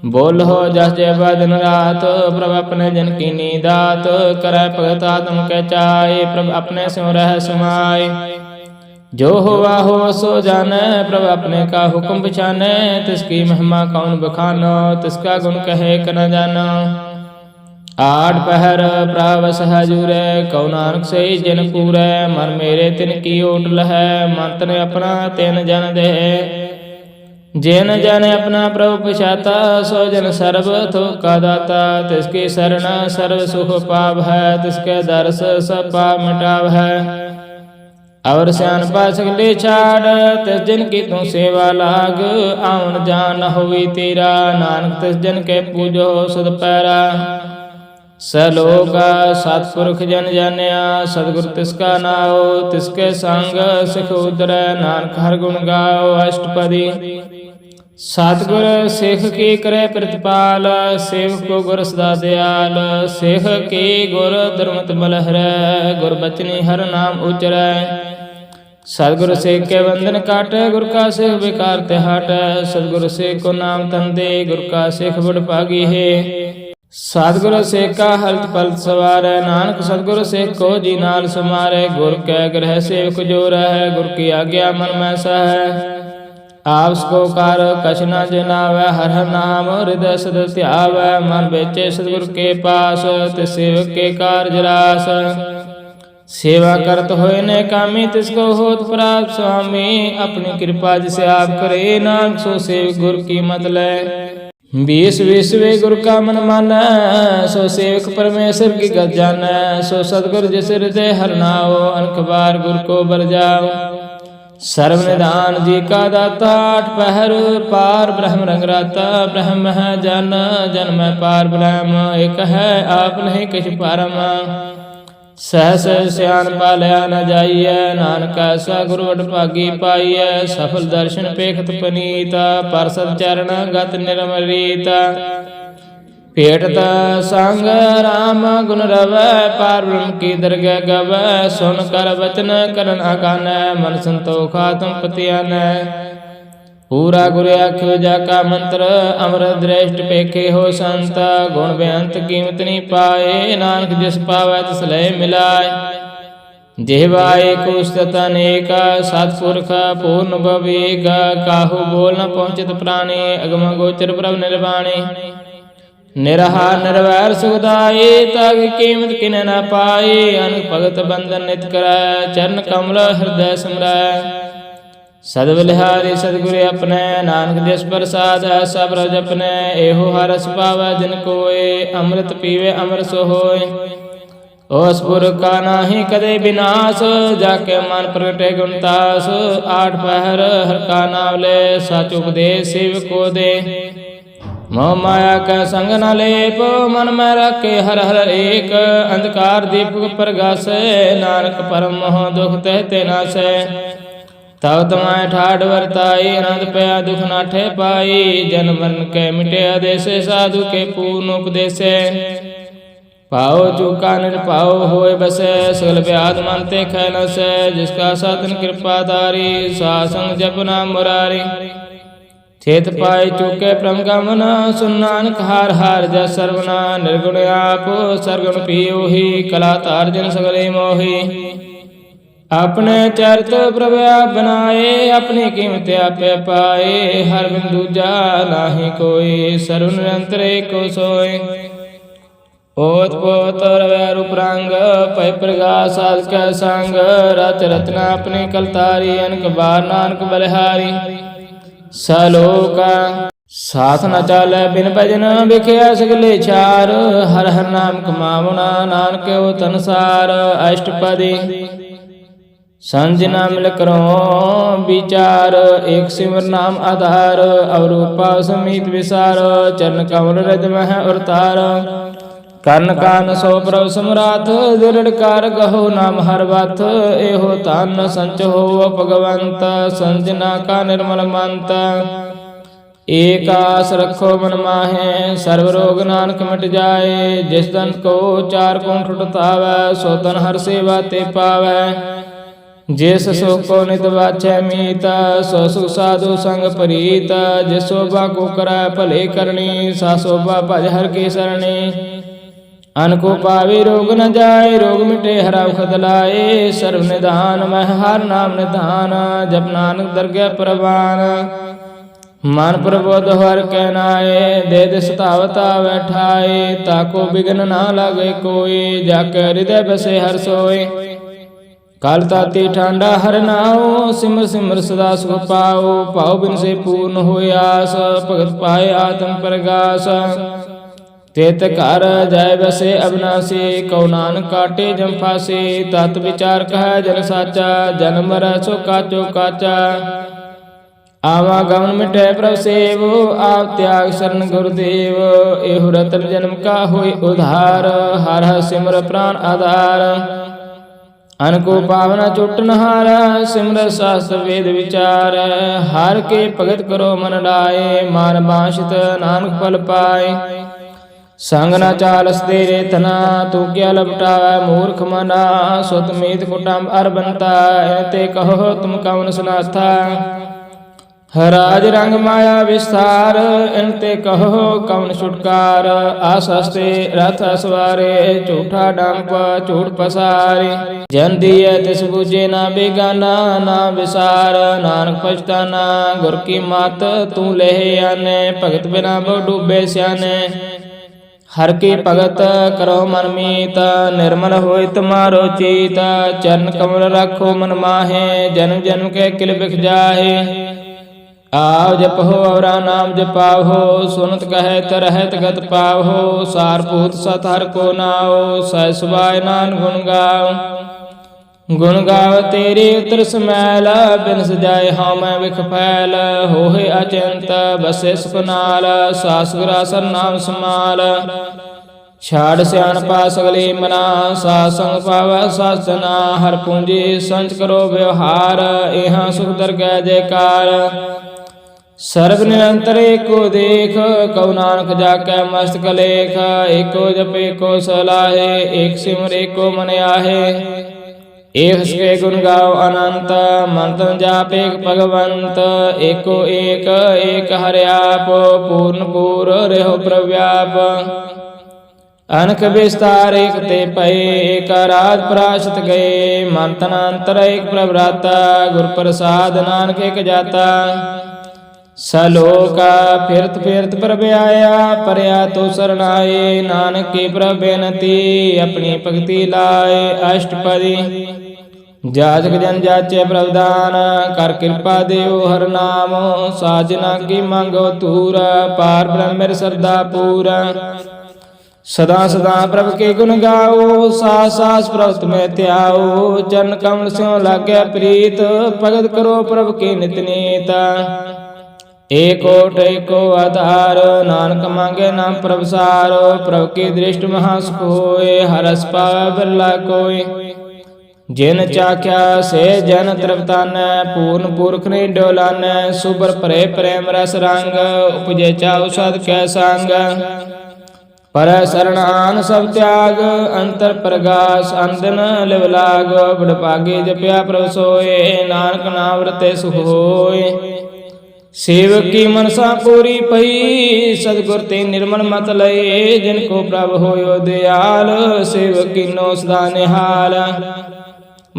बोल हो जस जय दिन रात, प्रभ अपने जन की नीदात। करै भगत आत्म कै चाय, प्रभ अपने स्यों रह समाय। जो होवा हो सो जानै, प्रभ अपने का हुक्म पछानै। तिसकी महिमा कौन बखानो, तिसका गुण कहे क न जानो। आठ पहर प्रभ सहजूरै, कहु नानक सही जिन पूरै। मन मेरे तिन की ओट लहै, मन तन अपना तिन जन दे। जिन जन अपना प्रभु पछाता, सो जन सर्व थोक का दाता। तिसकी शरण सर्व सुख पाव है, तिसके दर्श सब पाप मिटाव है। और स्यानपा सगले छाड़, तिस जन की तू सेवा लाग। आवन जान होवी तेरा, नानक तिस जन के पूजो सद पैरा। सलोक सतपुरख जन जानिया, सतगुर तिसका नाओ। तिसके संग सिख उतरै, नानक हर गुण गाओ अष्टपदी। सतगुर सिख की करे प्रतिपाल, सेवक को गुर सदा दयाल। सिख की गुर दुर्मत बल हरै, गुर बचनी हर नाम उचरै। सतगुर सिख के बंधन काटै, गुर का सिख बेकार ते हटै। सतगुर सिख को नाम तन दे, गुर का सिख बड़ भागी है। सतगुर सिख का हलत पलत सवारै, नानक सतगुर सिख को जी नाल समारै। गुर कै ग्रह सेवक जो रहै, गुर की आज्ञा मन में सहै। आपस को कार कछ न जनावै, हर हर नाम हृदय सद ध्यावै। मन बेचे सतगुर के पास, तिस सेवक के कारज रास। सेवा करत होए ने कामी, तिसको होत प्राप्त स्वामी। अपनी कृपा जिसे आप करे, नानक सो सेवक गुर की मत लै। 20 विश्वे गुर का मन मानै, सो सेवक परमेश्वर की गत जानै। सो सतगुर जिस हृदय हर नाओ, अनक बार गुर को बर जाओ। सर्व निधान जी का दाता, आठ पहर पार ब्रह्म रंग राता। ब्रह्म है जन, जन में पार ब्रह्म। एक है आप नहीं किछ परम। सहस सियान पालया न जाइए, नानक ऐसा गुरु वड भागी पाइय। सफल दर्शन पेखत पनीता, परसद चरण गत निर्मरीता। भेटत संग राम गुण रवै, पार ब्रह्म की दरगह गवै। सुन कर वचन करन अकानै, मन संतोख आत्म पतियानै। पूरा गुरु आख्यो जाका मंत्र, अमृत दृष्ट पेखे हो संत। गुण बेअंत कीमत नहीं पाए, नानक जिस पावै तिस लय मिलाय। जेहवाए कुस्तत अनेक, सतपुरख पूर्ण बवेग। काहू बोल न पहुँचत प्राणी, अगम गोचर प्रभ निर्वाणी। निरहा निर्वैर सुखदाई, तग कीमत किने न पाई। अनक भगत बंधन नित करै, चरण कमल हृदय सिमरै। सदबलिहारी सदगुरु अपने, नानक जिस प्रसाद ऐसा ब्रज अपने। एहो हरस पावै जिन कोय, अमृत पीवे अमर सो होय। ओस पुर का नाही कदे विनाश, जाके मन प्रगटे गुणतास। आठ पहर हर का नाम ले, सच उपदेश शिव को दे। मोह माया का संग न लेप, मन में रखे हर हर एक। अंधकार दीपक प्रगासे, नानक परम मोह दुख ते नासे। तब तमाय ठाठ वर्ताई, अनंत पया दुख नाठे पाई। जन मन के मिटे आदेशे, साधु के पूर्ण उपदेशे। पाओ चूका निरपाओ होए बसे, सगल व्याध मानते खै न से। जिसका साधन कृपा धारी, सासंग जप नाम मुरारी। चेत पाए चूके प्रम गमन, सुन नानक हार हार जस सर्वना। निर्गुण आप सरगुण पियो ही, कला तार जन सगले मोही। अपने चरित प्रभ आप बनाए, अपनी कीमत आपे पाए। हर बिंदु जा नाही कोई, सर्व निरंतर एको सोय। ओत पोत रवै रूप रंग, पै प्रगास साध कै संग। रच रचना अपनी कलतारी, अनक बार नानक बलिहारी। ਸਲੋਕ ਸਾਥ ਨ ਚਾਲੈ ਬਿਨ ਭਜਨ ਵਿਖਿਆ ਸਗਲੇ ਛਾਰ ਹਰ ਹਰ ਨਾਮ ਕਮਾਵਣਾ ਨਾਨਕ ਓ ਤਨਸਾਰ ਅਸ਼ਟਪਦੀ ਸੰਜ ਨਾ ਮਿਲ ਕਰੋ ਵਿਚਾਰ ਏਕ ਸਿਮਰ ਨਾਮ ਆਧਾਰ ਅਵਰੂਪਾ ਸਮੀਤ ਵਿਸਾਰ ਚਰਨ ਕਮਲ ਰਜ ਮਹਿ ਉਰਤਾਰ ਕਰਨ ਕਾਨ ਸੋ ਪ੍ਰਭ ਸਮਰਾਥ ਦਿਰੜ ਕਰ ਗਹੋ ਨਾਮ ਹਰ ਵਥ ਇਹੋ ਧਨ ਸੰਚ ਹੋ ਭਗਵੰਤ ਸੰਜਨਾ ਕਾ ਨਿਰਮਲ ਮੰਤ ਏਕ ਆਸ ਰੱਖੋ ਮਨ ਮਾਹੇ ਸਰਬ ਰੋਗ ਨਾਨਕ ਮਿਟ ਜਾਏ ਜਿਸ ਤਨ ਕੋ ਚਾਰ ਕੁੰਠ ਉਠਾਵੈ ਸੋ ਤਨ ਹਰ ਸੇਵਾ ਤੇ ਪਾਵੈ ਜਿਸ ਸੁਖ ਕੋ ਨਿਤ ਵਾਚੈ ਮੀਤ ਸੋ ਸੁਖ ਸਾਧੂ ਸੰਗ ਪ੍ਰੀਤ ਜਿਸ ਸੋਭਾ ਕੋ ਕਰੈ ਭਲੇ ਕਰਨੀ ਸਾ ਸੋਭਾ ਭਜ ਹਰ ਕੀ ਸਰਣੀ ਅਨ ਕੋ ਪਾਵੇ ਰੋਗ ਨ ਜਾਏ ਰੋਗ ਮਿਟੇ ਹਰਾ ਖਦ ਲਾਏ ਸਰਬ ਨਿਧਾਨ ਮਹਿ ਹਰ ਨਾਮ ਨਿਧਾਨ ਜਪ ਨਾਨਕ ਦਰਗਹਿ ਪ੍ਰਵਾਨ ਮਨ ਪ੍ਰਬੋਧ ਹਰ ਕਹਿ ਨਾਏ ਦੇ ਦੇ ਸਤਾਵਤਾ ਬੈਠਾਏ ਤਾਕੋ ਬਿਗਨ ਨਾ ਲਾਗੇ ਕੋਈ ਜਾ ਕੇ ਹਿਰਦੈ ਬਸੇ ਹਰ ਸੋਏ ਕਲ ਤਾਤੀ ਠਾਂਡਾ ਹਰ ਨਾਉ ਸਿਮਰ ਸਿਮਰ ਸਦਾ ਸੁਖ ਪਾਉ ਭਾਉ ਬਿਨ ਸੇ ਪੂਰਨ ਹੋਇ ਆਸ ਭਗਤ ਪਾਏ ਆਤਮ ਪ੍ਰਗਾਸ ਤੇਤ ਘਰ ਜਾਇ ਬਸੇ ਅਬਨਾਸੀ ਕਉ ਨਾਨਕ ਕਾਟੇ ਜਮ ਫਾਸੇ ਤਤ ਵਿਚਾਰ ਕਹੈ ਜਨ ਸਾਚਾ ਜਨਮ ਮਰੈ ਸੋ ਕਾਚੋ ਕਾਚਾ ਆਵਾ ਗਮਨ ਮਿਟੈ ਪ੍ਰਭ ਸੇਵ ਆਪ ਤਿਆਗ ਸਰਨ ਗੁਰਦੇਵ ਇਹੋ ਰਤਨ ਜਨਮ ਕਾ ਹੋਇ ਉਧਾਰ ਹਰ ਹਰ ਸਿਮਰ ਪ੍ਰਾਨ ਆਧਾਰ ਅਨ ਕੋ ਪਾਵਨਾ ਚੁਟਨ ਹਾਰ ਸਿਮਰ ਸਾਸਤ ਵੇਦ ਵਿਚਾਰ ਹਰ ਕੇ ਭਗਤ ਕਰੋ ਮਨ ਲਾਏ ਮਾਨ ਬਾਸ਼ਿਤ ਨਾਨਕ ਫਲ ਪਾਏ ਸੰਗ ਨਾ ਚਾਲਸ ਤੇਰੇ ਤਨਾ ਤੂੰ ਕਿਆ ਲਪਟਾਵੈ ਮੂਰਖ ਮਨਾ ਸੁਤ ਮੀਤ ਕੁਟੰਬ ਅਰ ਬੰਤਾ ਤੇ ਕਹੋ ਤੁਮ ਕਵਨ ਸੁਨਾਥਾ ਰਾਜ ਰੰਗ ਮਾਇਆ ਵਿਸਥਾਰ ਇਨ ਤੇ ਕਹੋ ਕਵਨ ਛੁਟਕਾਰ ਆਸਸਤੇ ਰਥ ਸਵਾਰੇ ਝੂਠਾ ਡੰਪ ਝੂਠ ਪਸਾਰੇ ਜਨ ਦੀਐ ਤਿਸ ਬੂਝੇ ਨਾ ਬੇਗਾਨਾ ਨਾ ਵਿਸਾਰ ਨਾਨਕ ਪਛਤਾਨਾ ਗੁਰ ਕੀ ਮਤ ਤੂੰ ਲਹਿ ਆਨੇ ਭਗਤ ਬਿਨਾ ਬਹੁ ਡੂਬੇ ਸਿਆਨੇ ਹਰ ਕੀ ਭਗਤ ਕਰੋ ਮਨ ਮੀਤ ਨਿਰਮਲ ਹੋਇ ਤੁਮਾਰੋ ਚੀਤ ਚਰਨ ਕਮਲ ਰਾਖੋ ਮਨ ਮਾਹੇ ਜਨਮ ਜਨਮ ਕੇ ਕਿਲ ਬਿਖ ਜਾਹੇ ਆਵ ਜਪਹੁ ਔਰਾ ਨਾਮ ਜਪਾਵਹੁ ਸੁਨਤ ਕਹੈ ਤਰਹਿਤ ਗਤ ਪਾਵਹੁ ਸਾਰਭੂਤ ਸਤ ਹਰਿ ਕੋ ਨਾਉ ਸਹਿ ਸੁਭਾਇ ਨਾਨ ਗੁਣ ਗਾਉ ਗੁਣ ਗਾਵ ਤੇਰੇ ਉਤਰ ਸਮੈਲ ਬਿਨ ਸਜਾਏ ਹਉ ਮੈਂ ਵਿਖ ਫੈਲ ਹੋਏ ਅਚੰਤ ਬਸੇ ਸੁਖ ਨਾਲ ਸਾਸ ਗਰਾਸਰ ਨਾਮ ਸਮਾਲ ਛਾੜ ਸਿਆਣ ਪਾ ਸਗਲੇ ਮਨਾ ਸਾਧ ਸੰਗ ਪਾਵੈ ਸਾਸਨਾ ਹਰ ਪੂੰਜੀ ਸੰਚ ਕਰੋ ਵਿਵਹਾਰ ਇਹਾਂ ਸੁਖ ਦਰਗਹਿ ਜੈਕਾਰ ਸਰਬ ਨਿਰੰਤਰ ਏਕੋ ਦੇਖ ਕਉ ਨਾਨਕ ਜਾ ਕੈ ਮਸਤਕ ਲੇਖ ਏਕੋ ਜਪ ਏਕੋ ਸਲਾਹੇ ਏਕ ਸਿਮਰ ਏਕੋ ਮਨ ਆਹੇ ਏਕ ਸਕੇ ਗੁਣ ਗਾਓ ਅਨੰਤ ਮਨ ਤਨ ਜਾਪ ਏਕ ਭਗਵੰਤ ਏਕੋ ਏਕ ਏਕ ਹਰਿ ਆਪ ਪੂਰਨ ਪੂਰ ਰਹਿਓ ਪ੍ਰਵਿਆਪ ਅਨਕ ਵਿਸਤਾਰ ਏਕ ਤੇ ਪਏ ਏਕ ਰਾਜ ਪ੍ਰਾਸ਼ਤ ਗਏ ਮਨ ਤਨ ਅੰਤਰ ਏਕ ਪ੍ਰਭ ਰਾਤਾ ਗੁਰ ਪ੍ਰਸਾਦ ਨਾਨਕ ਏਕ ਜਾਤਾ ਸਲੋਕਾ ਫਿਰਤ ਫਿਰਤ ਪ੍ਰਭ ਆਇਆ ਪਰਿਆ ਤੋ ਸਰਣਾਏ ਨਾਨਕ ਕੀ ਪ੍ਰਭ ਬੇਨਤੀ ਆਪਣੀ ਭਗਤੀ ਲਾਏ ਅਸ਼ਟਪਦੀ ਜਾਜਕ ਜਨ ਜਾਚੇ ਪ੍ਰਭਦਾਨ ਕਰ ਕਿਰਪਾ ਦੇਵ ਹਰ ਨਾਮ ਸਾਜਨਾ ਕੀ ਮੰਗੋ ਤੂਰ ਪਾਰ ਬ੍ਰਹਮ ਮੇਰ ਸਰਦਾ ਪੂਰਾ ਸਦਾ ਸਦਾ ਪ੍ਰਭ ਕੇ ਗੁਣ ਗਾਓ ਸਾਸ ਸਾਸ ਪ੍ਰਭ ਤੁਮੇ ਧਿਆਓ ਚਰਨ ਕਮਲ ਸਿਉ ਲਾਗੈ ਪ੍ਰੀਤ ਭਗਤ ਕਰੋ ਪ੍ਰਭ ਕੀ ਨਿਤ ਨੀਤ ਏਕੋਟ ਏਕੋ ਆਧਾਰ ਨਾਨਕ ਮੰਗੇ ਨਾਮ ਪ੍ਰਭ ਸਾਰੋ ਪ੍ਰਭ ਕੀ ਦ੍ਰਿਸ਼ਟ ਮਹਾ ਸੁਖ ਹੋਏ ਹਰਸ ਪਾਵੈ ਬਿਰਲਾ ਕੋਈ ਜਿਨ ਚਾਖਿਆ ਸੇ ਜਨ ਤ੍ਰਿਪਤਾਨੈ ਪੂਰਨ ਪੁਰਖ ਨੇ ਡੋਲਾਨੈ ਸੁਬਰ ਭਰੇ ਪ੍ਰੇਮ ਰਸ ਰੰਗ ਉਪਜੇ ਚਾਉ ਸਦ ਕੈ ਸੰਗ ਪਰ ਸਰਣਾਨ ਸਭ ਤਿਆਗ ਅੰਤਰ ਪ੍ਰਗਾਸ ਅੰਦਨ ਲਿਵ ਲਾਗ ਬੜ ਭਾਗੇ ਜਪਿਆ ਪ੍ਰਭ ਸੋਏ ਨਾਨਕ ਨਾਮ ਰਤੇ ਸੁਖ ਹੋਏ ਸੇਵਕ ਕੀ ਮਨਸਾ ਪੂਰੀ ਪਈ ਸਤਿਗੁਰ ਤੇ ਨਿਰਮਲ ਮਤ ਲਏ ਜਿਨ ਕੋ ਪ੍ਰਭ ਹੋਇਓ ਦਿਆਲ ਸੇਵਕ ਕੀਨੋ ਸਦਾ ਨਿਹਾਲ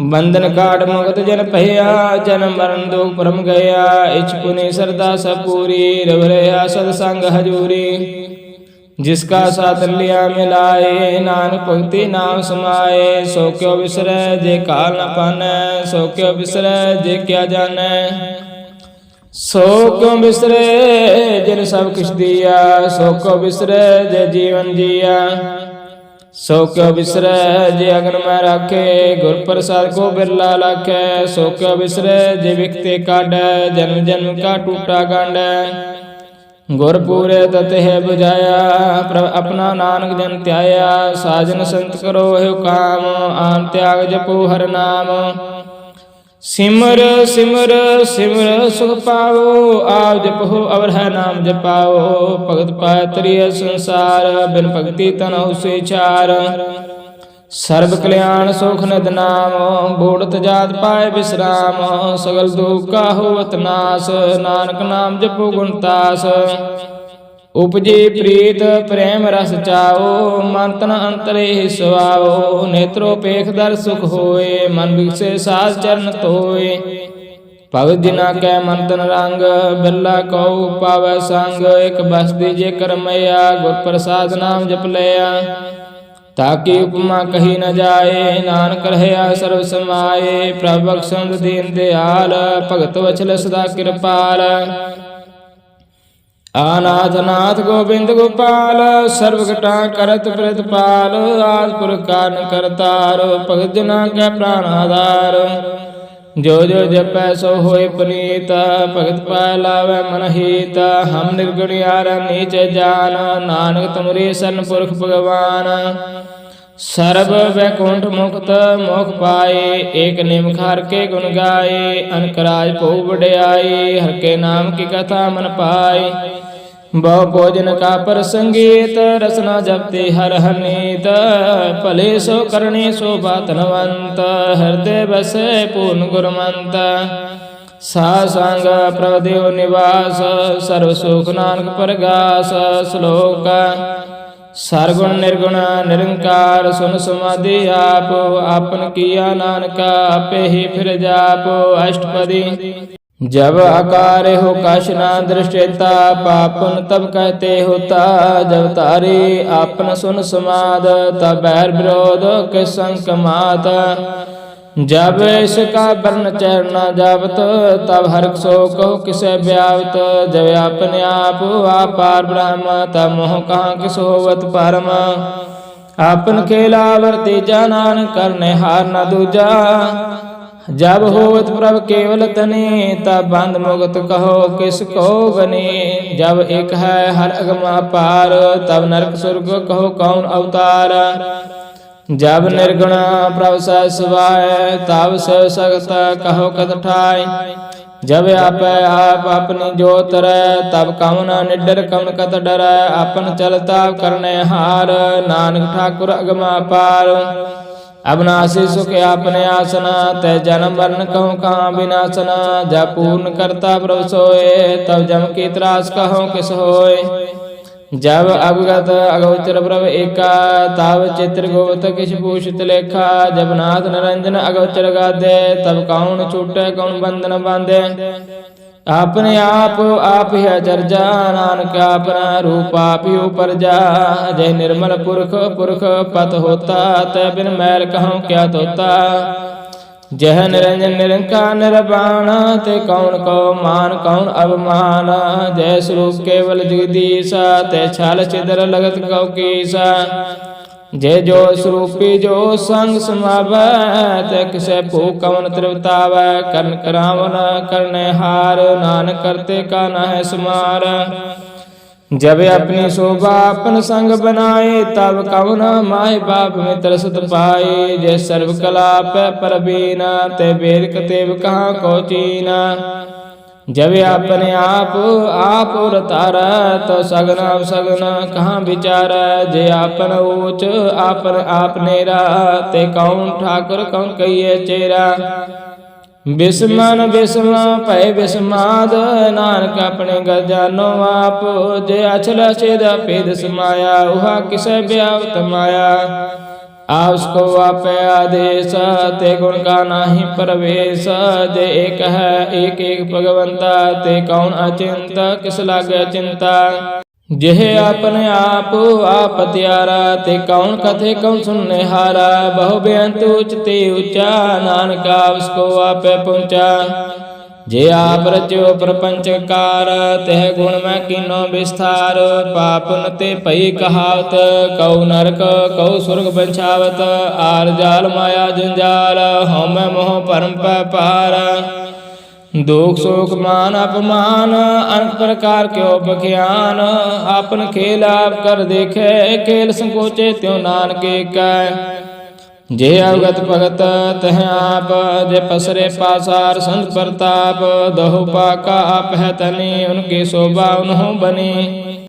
ਬੰਧਨ ਕਾਟ ਮੁਕਤ ਜਨ ਭਇਆ ਜਨਮ ਮਰਨ ਦੁਖ ਪਰਮ ਗਿਆ ਇਛ ਪੁਨੀ ਸਰਦਾ ਸਭ ਪੂਰੀ ਰਵ ਰਹਾ ਸਦ ਸੰਗ ਹਜੂਰੀ जिसका साथ लिया मिलाए नानक भगति नाम समाए सो क्यों बिसरै जे काल न पानै सो क्यों बिसरै जे क्या जानै सो क्यों बिसरे जिन सब किछ दिया, सो क्यों बिसरे जे जीवन जिया। सो क्यों बिसरे जे अगन में राखे, गुर प्रसाद को बिरला लाखे। सो क्यों बिसरे जे विकते काढ़े, जन्म जन्म का टूटा गांड। गुर पूरे तत है बुझाया, प्रभ अपना नानक जन त्याया। साजन संत करो है काम, आन त्याग जपो हर नाम। सिमर सिमर सिमर सुख पाओ, आप जपो अवर है नाम जपाओ। भगत पाए तरिय संसार, बिन भगति तन से चार। सर्व कल्याण सुख निध नाम, बूढ़त जात पाए विश्राम। सगल दुख का होवत नाश, नानक नाम जपो गुणतास। उपजे प्रीत प्रेम रस चाओ, मन तन अंतरे सुआओ। नेत्रोपेख दर सुख होए, मन विकसे सास चरण तोए। भगत जिना कै मन तन रंग, बिरला कौ पावै संग। एक बस दीजे करमैया, गुर प्रसाद नाम जप लिया। ताकि उपमा कही न जाए, नानक रहया सर्व समाये। प्रभु बख्शंद दीन दयाल, भगत वछल सदा कृपाल। आनाथ नाथ गोविंद गोपाल, सर्वघटा करत प्रतिपाल। आदि पुरख कारण करतार, भगत जना कै प्राण आधार। जो जो जपै सो होय पुनीत, भगत पाय लावै मन हित। हम निर्गुण यार नीच जान, नानक तुमरे शरण पुरख भगवान। सर्व वैकुंठ मुक्त मोख पाए, एक निमखार के गुण गाए। अनकराज भो बड़ाई, हर के नाम की कथा मन पाए। बहु भोजन का प्रसंगीत, रसना जपते हर हनीत। भले सो करणी शोभा धनवंत, हृदय बसे पूर्ण गुरमंत। सासंग प्रभदेव निवास, सर्व सुख नानक परगास। श्लोक सरगुण निर्गुण निरंकार, सुन समाधि आप। आपन किया नानका, आपे ही फिर जाप। अष्टपदी जब आकार हो कश ना दृष्टिता, पापन तब कहते होता। जब तारी आपन सुन समाद, तब बैर विरोध के संकमात। जब इसका वर्ण चरण जावत, तब हर्क सो कहो किसे व्यावत। जब अपने आप पार ब्रह्म, तब मोह कहाँ किस होवत परम। आपन खेला वर्ती जानान, करने हार न दूजा। जब होवत प्रभ केवल तने, तब बंद मुगत कहो किसको बने। जब एक है हर अगमा पार, तब नरक स्वर्ग कहो कौन अवतार। जब निर्गुण प्रभ सवाय, तब सब सगत कहो कत ठाय। जब आप अपनी जोत रै, तब कौन निडर कौन कत डर। अपन चलता करने हार, नानक ठाकुर अगमा पार। अविनाशी सुख आपने आसना, तय जन्म मरण कहूँ कहाँ विनाशना। जब पूर्ण करता प्रभु सोए, तब जम की त्रास कहूँ किस होए। जब अवगत अगोचर प्रभु एका, तब चित्र गोत किस भूषित लेखा। जब नाथ निरंजन अगोचर गादे, तब कौन छूटे कौन बंधन बांधे। अपने आप ही अचर्जा, नानक अपना रूप आप ही ऊपर जा। जय निर्मल पुरख पुरख पत होता, तय बिन मैल कहूँ क्या तोता। जय निरंजन निरंकार निर्वाण, ते कौन को मान कौन अवमान। जय स्वरूप केवल जगदीशा, ते छाल छिदर लगत कौ कीसा। जय जो स्वरूपी जो संग समावै, तै किसे भू कवन त्रिवतावै। कर्ण करावन करने हार, नानक करते का न है सुमार। जब अपनी शोभा अपन संग बनाए, तब कवन माय बाप मित्र सुत पाए। जय सर्व कला पे परबीना, ते वेद कतेब कहाँ को चीना। जब अपने आप रतारा, तो सगना सगना कहाँ विचार। जे आपन ऊंच आपन आप नेरा, ते कौन ठाकुर कौन कहिए चेरा। बिस्मन बिस्म पै बिस्माद, नानक अपने गजानो आप। जे अचल छेद भेद समाया, उहा किसे व्यावत माया। उसको आप आदेश, ते गुण का नाही प्रवेश। जे एक है एक एक भगवंता, ते कौन अचिंत किस लागे चिंता। जेह अपने आप त्यारा, ते कौन कथे कौन सुनने हारा। बहु बेअंत उच्च ते ऊंचा, नानका उसको आप पहुँचा। ਜੇ ਆਪ ਰਚਿਓ ਪ੍ਰਪੰਚ ਕਾਰ, ਤਹਿ ਗੁਣ ਮੈਂ ਕੀਨੋ ਵਿਸਥਾਰ। ਪਾਪਨ ਤੇ ਭਈ ਕਹਾਵਤ, ਕਉ ਨਰਕ ਕਉ ਸੁਰਗ ਬੰਛਾਵਤ। ਆਰ ਜਾਲ ਮਾਇਆ ਜੰਜਾਲ, ਹਉਮੈ ਮੋਹ ਭਰਮ ਪੈ ਪਾਰ। दुख सुख मान अपमान, अनेक प्रकार क्यों बख्यान। आपन खेल आप कर देखे, खेल संकोचे त्यों नानके कै। जे अवगत भगत तह आप, जे पसरे पासार संत प्रताप। दहु पाका आप है तनी, उनकी शोभा उन्हों बनी।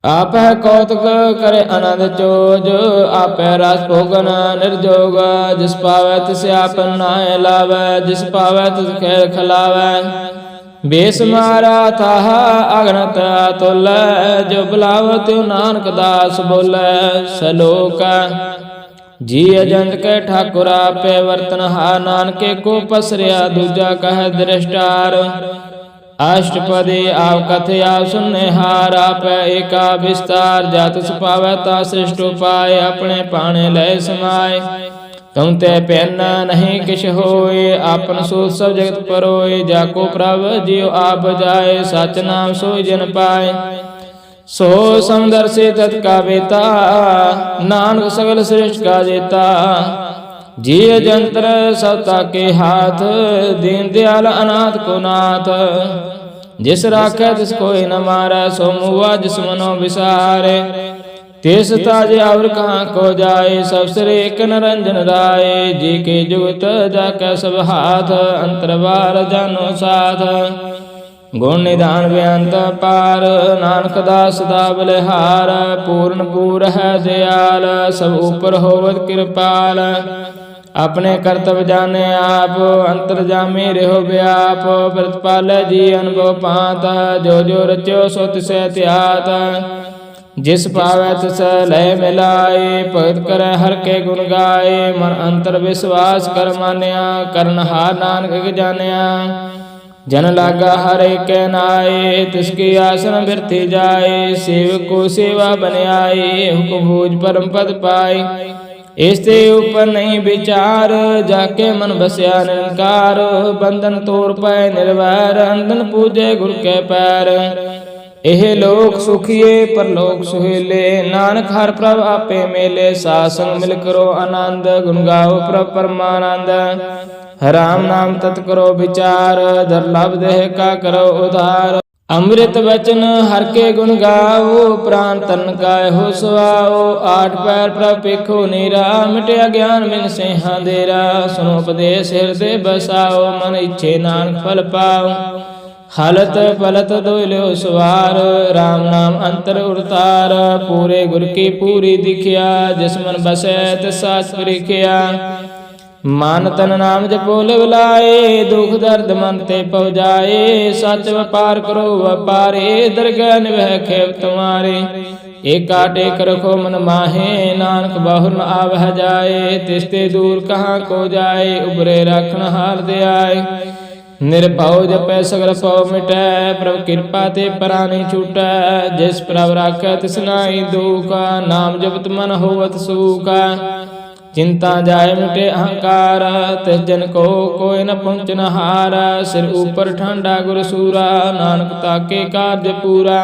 आप है कौतुक करे आनंद चोज, आप है रास भोगन निर्जोग। जिस पावै तिस आपन नाय लावै, जिस पावै तिस खेल खिलावै। बेसमारा थाहा अगणत अतुल, जो बुलावो त्यों नानक दास बोलै। सलोक जी अजंत के ठाकुर आपे वर्तनहार, नानके को पसरिया दूजा कह दृष्टार। अष्टपदी आप कथे आप सुनने हार, आप एका विस्तार। जात सपावै ता सृष्ट उपाय, अपने पाने लय समाय। तुम ते पैना नहीं किश होए, आपन सूत सब जगत परोए। जाको प्रभ जियो आप जाए, सच नाम सोई जन पाए। सो समदर्शी तत्का बेता, नानक सगल श्रेष्ठ का जेता। जी जंत्र सबता के हाथ, दीन दयाल अनाथ को नाथ। जिस राखे तिस कोई न मारै, सो मुआ जिस मनो विसारे। तिस ताजे और कहाँ को जाए, सब श्री एक निरंजन राय। जी के जुगत जाके सब हाथ, अंतरबार जानो साथ। गुण निधान बेअंत पार, नानक दास सदा बलिहार। पूर्ण पूर है दयाल, सब ऊपर होवत कृपाल। अपने कर्तव्य जाने आप, अंतर्जामी रहो व्याप। प्रतिपाल जी अनुभव पात, जो जो रचो सो तिसे त्यात। जिस पावै तिस लय मिलाए, भगत करे हर के गुण गाए। मन अंतर विश्वास कर मान्या, करनहार नानक जानिया। जन लागा हर एक नाए, तिसकी आसन बिरती जाए। सेवक को सेवा बन आई, हुक्म भूज परम पद पाए। इसते ऊपर नहीं विचार, जाके मन बसया निरंकार। बंधन तोड़ पाए निर्वैर, अंधन पूजे गुर के पैर। एह लोक सुखिए परलोक सुहेले, नानक हर प्रभ आपे मेले। सासंग मिल करो आनंद, गुण गाओ प्रभ परमानंद। राम नाम तत् करो विचार, दुर्लभ देह का करो उधार। अमृत वचन हर के गुण गाओ, प्राण तन काय हो सुआओ। आठ पैर प्रभ पेखो नीरा, मिटे अज्ञान बिन से अंधेरा। सुनो उपदेश हृदय बसाओ, मन इच्छे नानक फल पाओ। हलत पलत दोलो सवार, राम नाम अंतर उड़तार। पूरे गुर की पूरी दिखिया, जिस मन बसै तिस साच परिखिया। मान तन नाम जपो लिव लाए, दुख दर्द मन ते पव जाए। सच व्यापार करो व्यापारे, दरगह निभै खेव तुम्हारे। एका टेक रखो मन माहे, नानक बाहुर न आवह जाए। तिसते दूर कहाँ को जाए, उबरे राखन हार दे आए। निरभव जपै सगल पव मिटै, प्रभ कृपा ते परानी छूटै। जिस प्रभ राखै तिस नाई दुख, नाम जपत मन होवत सुख। चिंता जाय मिटे अहंकार, तिस जन को कोई न पहुँचन हार। सिर ऊपर ठांडा गुर सूरा, नानक ताके कार्य पूरा।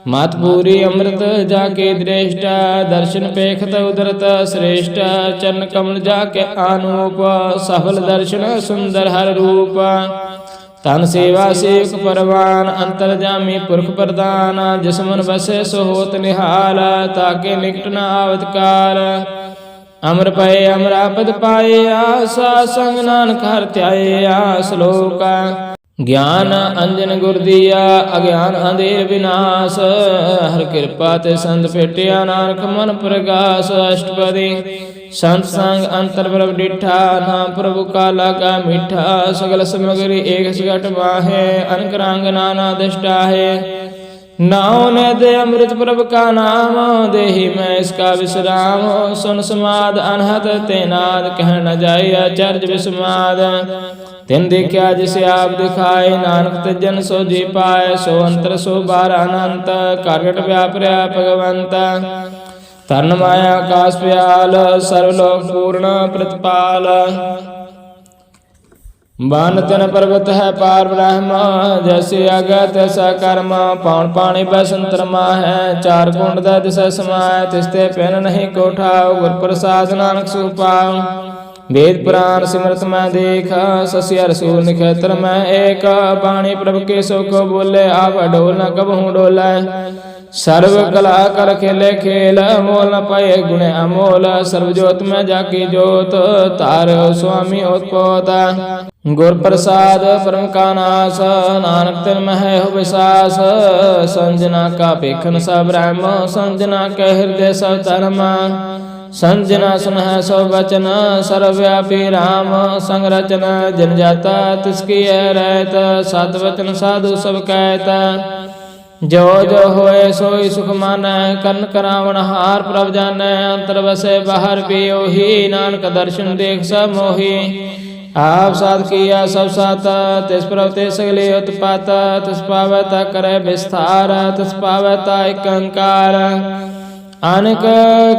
मात पूरी अमृत जाके दृष्टा, दर्शन पेखत उदरत श्रेष्ठ। चरण कमल जाके आनूप, सफल दर्शन सुंदर हर रूप। तन सेवा सेवक परवान, अंतर्जामी पुरख प्रदान। जिस मन बसे सो होत निहाल, ताके निकट न आवत काल। अमर पए अमरापद पाए, आसा संग नानक हर त्याए। श्लोक ज्ञान अंजन गुर दिया, अज्ञान अंधेर विनाश। हर कृपा ते संत पेटिया, नानक मन प्रकाश। अष्टपदी संत संग अंतर प्रभ डिठा, नाम प्रभु का लागा मीठा। सगल समगरी एक सगट माहे, अनक रंग नाना दृष्टा है। नाव ने दे अमृत प्रभ का नाम, देहि मैं इसका विश्राम। सुन समाद अनहत तेनाद, कह न जाय आचार्य विस्माद। तिन देखा जिसे आप दिखाए, नानक तजन सो जी पाए। सो अंतर सो बार अनंत, कारगट व्याप रहा भगवंत। तन माया आकाश प्याल, सर्वलोक पूर्ण प्रतिपाल। बन तिन पर्वत है पार ब्रह्म, जैसे आज्ञा तैसा कर्म। पौन पानी बसंतरमा है, चार कुंड दा दिशा समाय। तिसते पिन नहीं कोठाओ, गुर प्रसाद नानक सु पाओ। वेद पुराण सिमरत मैं देख, शशि हर सूर निखेत्र में एक। बाणी प्रभु के सो को बोले, आप डोल न कबहू डोलै। सर्व कला कर खेले खेल, मोल न पाए गुण अमोल। सर्वजोत में जाकी जोत, तार स्वामी उत्पोत। गुर प्रसाद परम का नाश, नानक तिन मह हो विसास। संजना का पेखन सब ब्रह्म, संजना के हृदय सब धर्म। संजना सुन है सो वचन, सर्वव्यापी राम। संग रचन जन जाता, तिसकी रहत। सात वचन साधु सब कहता, जो जो होए सोई सुख मानै। कर्ण करावण हार प्रभ जानै, अंतर बसे बाहर भी ओही। नानक दर्शन देख सब मोही। आप साध किया सब साता, तिस प्रभ ते सगले उत्पात। तिस पावता करे विस्तार, तिस पावता एक अंकार। अनेक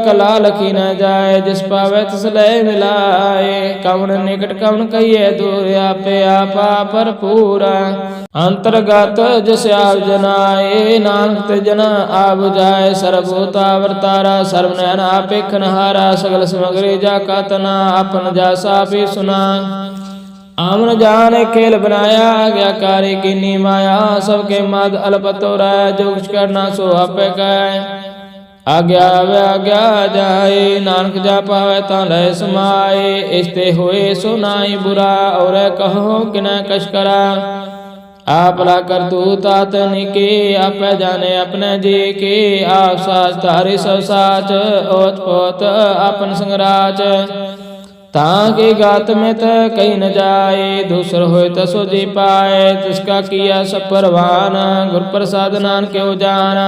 कला लखी न जाए, जिस पावे तिस लय मिलाए। कवन निकट कवन कहिए दूर, आपे आपा भरपूर। अंतर्गत जिस आप जनाए, नानक ते जन आप जाए। सर्वभूता अवतारा, सर्वनयन आपेखन हारा। सगल समग्री जाका तना, अपन जासा भी सुना। आमन जान खेल बनाया, आज्ञाकारी कीनी माया। सबके मद अलपतो रह, जो कुछ करना सो आपे कह। आज्ञा आज्ञा जाए, नानक जा पावे ता लय समाए। इसते होए सो नाई बुरा, और कहो किन कश करा। आप ला कर तू तात निके, आप जाने अपने जी के। आप साच तारे सब साच, ओत पोत अपन संगराच। ताके गात में त कही न जाए, दूसर होए त सो जी पाए। तिसका किया सब परवान, गुर प्रसाद नानक के जान।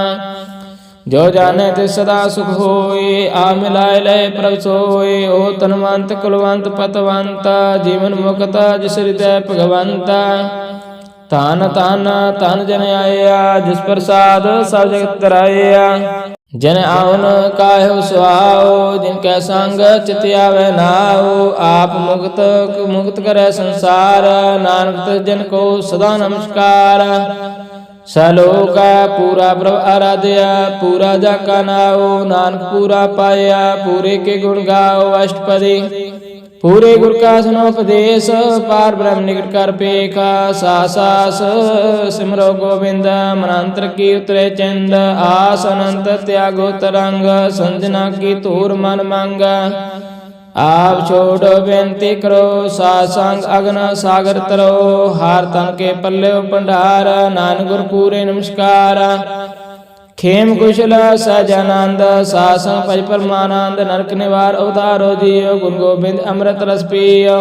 जो जाने ते सदा सुख होए, आ मिलाए लय प्रभ सोए। ओ तनवंत कुलवंत पतवंत, जीवन मुक्त जिस हृदय भगवंत। तान तान तन जन आया, जिस प्रसाद सब जगत तराया। जन आवन काहु सुहाओ, जिनके संग चित आवे नाओ। आप मुक्त मुक्त करे संसार, नानक जन को सदा नमस्कार। सलोक पूरा प्रभ आराध्या, पूरा जाका नाओ। नानक पूरा पाया, पूरे के गुण गाओ अष्टपदी। पूरे गुर का सुनो उपदेश, पार ब्रह्म निकट कर पेखा। सास सिमरो गोविंद, मनांतर की उतरे चंद। आस अनंत त्यागो तरंग, संजना की तूर मन मंग। आप छोड़ो बेनती करो, सासंग अग्न सागर तरो। हार तन के पल्ले भंडार, नान गुर पूरे नमस्कार। खेम कुशल सहजानंद, सासंग पज परमानंद। नरक निवार अवतारो जियो, गुरु गोबिंद अमृत रस पियो।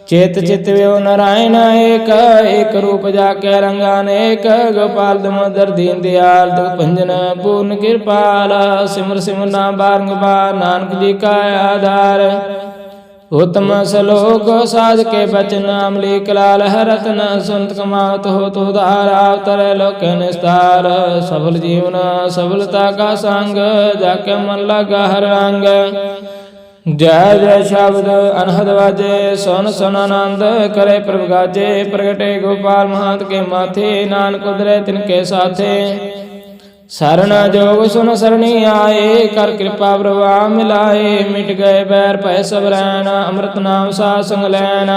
चेत चित व्यो नारायण एक, एक रूप जाके रंगानेक। गोपाल दामोदर दीन दयाल, दुख भंजन पूर्ण कृपाल। सिमर सिमर नाम बारंबार, नानक जी का आधार। उत्तम श्लोक साध के बचन, अमलीक लाल रतन। संत कमावत हो तो उधार, अवतर लोक निस्तार। सफल जीवन सफलता का संग, जाके मन लगा हर रंग। जय जय शब्द अनहद बाजे, सुन सुन आनंद करे प्रभ गाजे। प्रगटे गोपाल महंत के माथे, नानक उदरे तिनके साथे। शरण जोग सुन सरणी आए, कर कृपा प्रभा मिलाए। मिट गए बैर भय सब रैन, अमृत नाम सा संग लैन।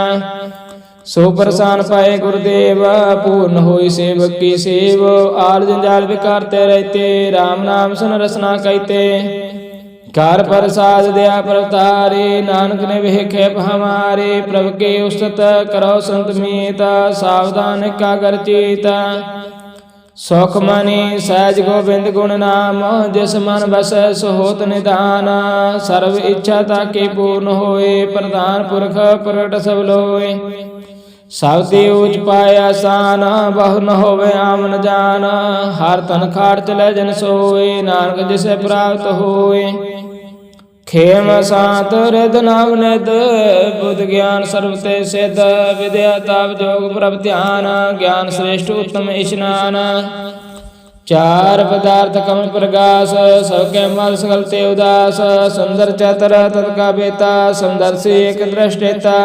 सो प्रसान पाए गुरुदेव, पूर्ण होई सेवक की सेव। आल जंजाल विकारते रहते, राम नाम सुन रसना कहते। कार प्रसाद दया प्रतारे, नानक ने वेखे हमारे। प्रभु के उस्तत करो संत मीत, सावधान एकाग्र चित। सुख मनि सहज गोविंद गुण नाम, जिस मन बसै सो होत निधान। सर्व इच्छा ताकी पूर्ण होए, प्रधान पुरख प्रगट सब लोए। सबती ऊंच पाए आसान, बहु न होवे आम न जान। हर तन खाड़ चले जन सोए, नानक जिसे प्राप्त होए। खेम शांत हृद नाम निध, बुद्ध ज्ञान सर्वते सिद्ध। विद्या ताप जोग प्रभ ध्यान, ज्ञान श्रेष्ठ उत्तम स्नान। चार पदार्थ कम प्रकाश, सबके मल सकल ते उदास। सुंदर चतर तत्का बेता, समदर्शी एक दृष्टेता।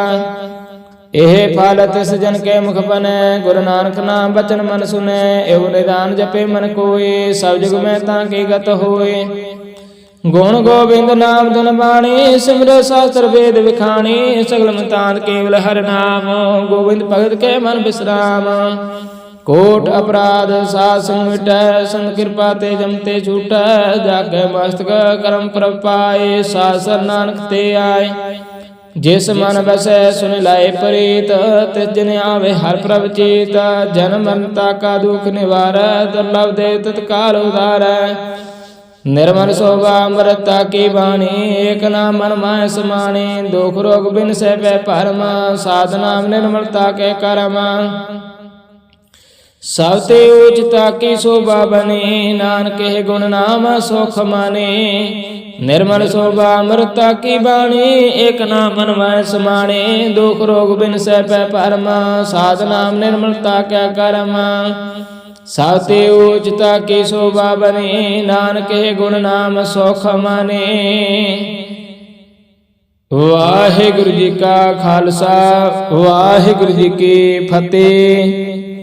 ਇਹ ਫਲ ਤਿਸ ਜਨ ਕੇ ਮੁਖ ਬਨੈ, ਗੁਰੂ ਨਾਨਕ ਨਾਮ ਬਚਨ ਮਨ ਸੁਨੈ। ਇਹੋ ਨਿਦਾਨ ਜਪੇ ਮਨ ਕੋਏ, ਸਭ ਜੁਗ ਮੈਂ ਤਾਂ ਕੀ ਗਤ ਹੋਏ। ਗੁਣ ਗੋਬਿੰਦ ਨਾਮ ਧਨ ਬਾਣੀ, ਸਿਮਰ ਸਾਸਤਰ ਵੇਦ ਵਿਖਾਣੀ। ਸਗਲ ਮਤਾਂਤ ਕੇਵਲ ਹਰਿ ਨਾਮ, ਗੋਬਿੰਦ ਭਗਤ ਕੇ ਮਨ ਬਿਸਰਾਮ। ਕੋਟ ਅਪਰਾਧ ਸਾਧ ਸੰਗ ਮਿਟੈ, ਸੰਤ ਕਿਰਪਾ ਤੇ ਜਮ ਤੇ ਛੂਟੈ। ਜਾਗੈ ਮਸਤਕ ਕਰਮ ਪ੍ਰਭ ਪਾਏ, ਸਾਧ ਸਰ ਨਾਨਕ ਤੇ ਆਏ। ਜਿਸ ਮਨ ਬਸੈ ਸੁਨ ਲਾਏ ਪ੍ਰੀਤ, ਤਿਸ ਜਿਨ ਆਵੇ ਹਰ ਪ੍ਰਭ ਚੀਤ। ਜਨਮ ਮਰਤਾ ਕਾ ਦੁਖ ਨਿਵਾਰੈ, ਦੁਰਲਭ ਦੇ ਤਤਕਾਲ ਉਧਾਰੈ। ਨਿਰਮਲ ਸੋਭਾ ਅੰਮ੍ਰਿਤਾ ਕੀ ਬਾਣੀ, ਏਕ ਨਾਮ ਮਨ ਮਾਹਿ ਸਮਾਣੀ। ਦੁਖ ਰੋਗ ਬਿਨ ਸਹਿ ਪੈ ਭਰਮ, ਸਾਧ ਨਾਮ ਨਿਰਮਲਤਾ ਕੇ ਕਰਮ। ਸਭ ਤੇ ਉਚਤਾ ਕੀ ਸ਼ੋਭਾ ਬਨੇ, ਨਾਨਕੇ ਗੁਣ ਨਾਮ ਸੁਖ ਮਾਨੇ। ਨਿਰਮਲ ਸੋਭਾ ਅੰਮ੍ਰਿਤਾ ਕੀ ਬਾਣੀ, ਏਕ ਨਾਮ ਮਨ ਮਾਹਿ ਸਮਾਣੇ। ਦੁਖ ਰੋਗ ਬਿਨ ਸਹਿ ਪੈ ਭਰਮ, ਸਾਧ ਨਾਮ ਨਿਰਮਲਤਾ ਕੈ ਕਰਮ। ਸਭ ਤੇ ਉਚਤਾ ਕੀ ਸ਼ੋਭਾ ਬਨੇ, ਨਾਨਕੇ ਗੁਣ ਨਾਮ ਸੁਖ ਮਾਨੇ। ਵਾਹਿਗੁਰੂ ਜੀ ਕਾ ਖਾਲਸਾ, ਵਾਹਿਗੁਰੂ ਜੀ ਕੀ ਫਤਿਹ।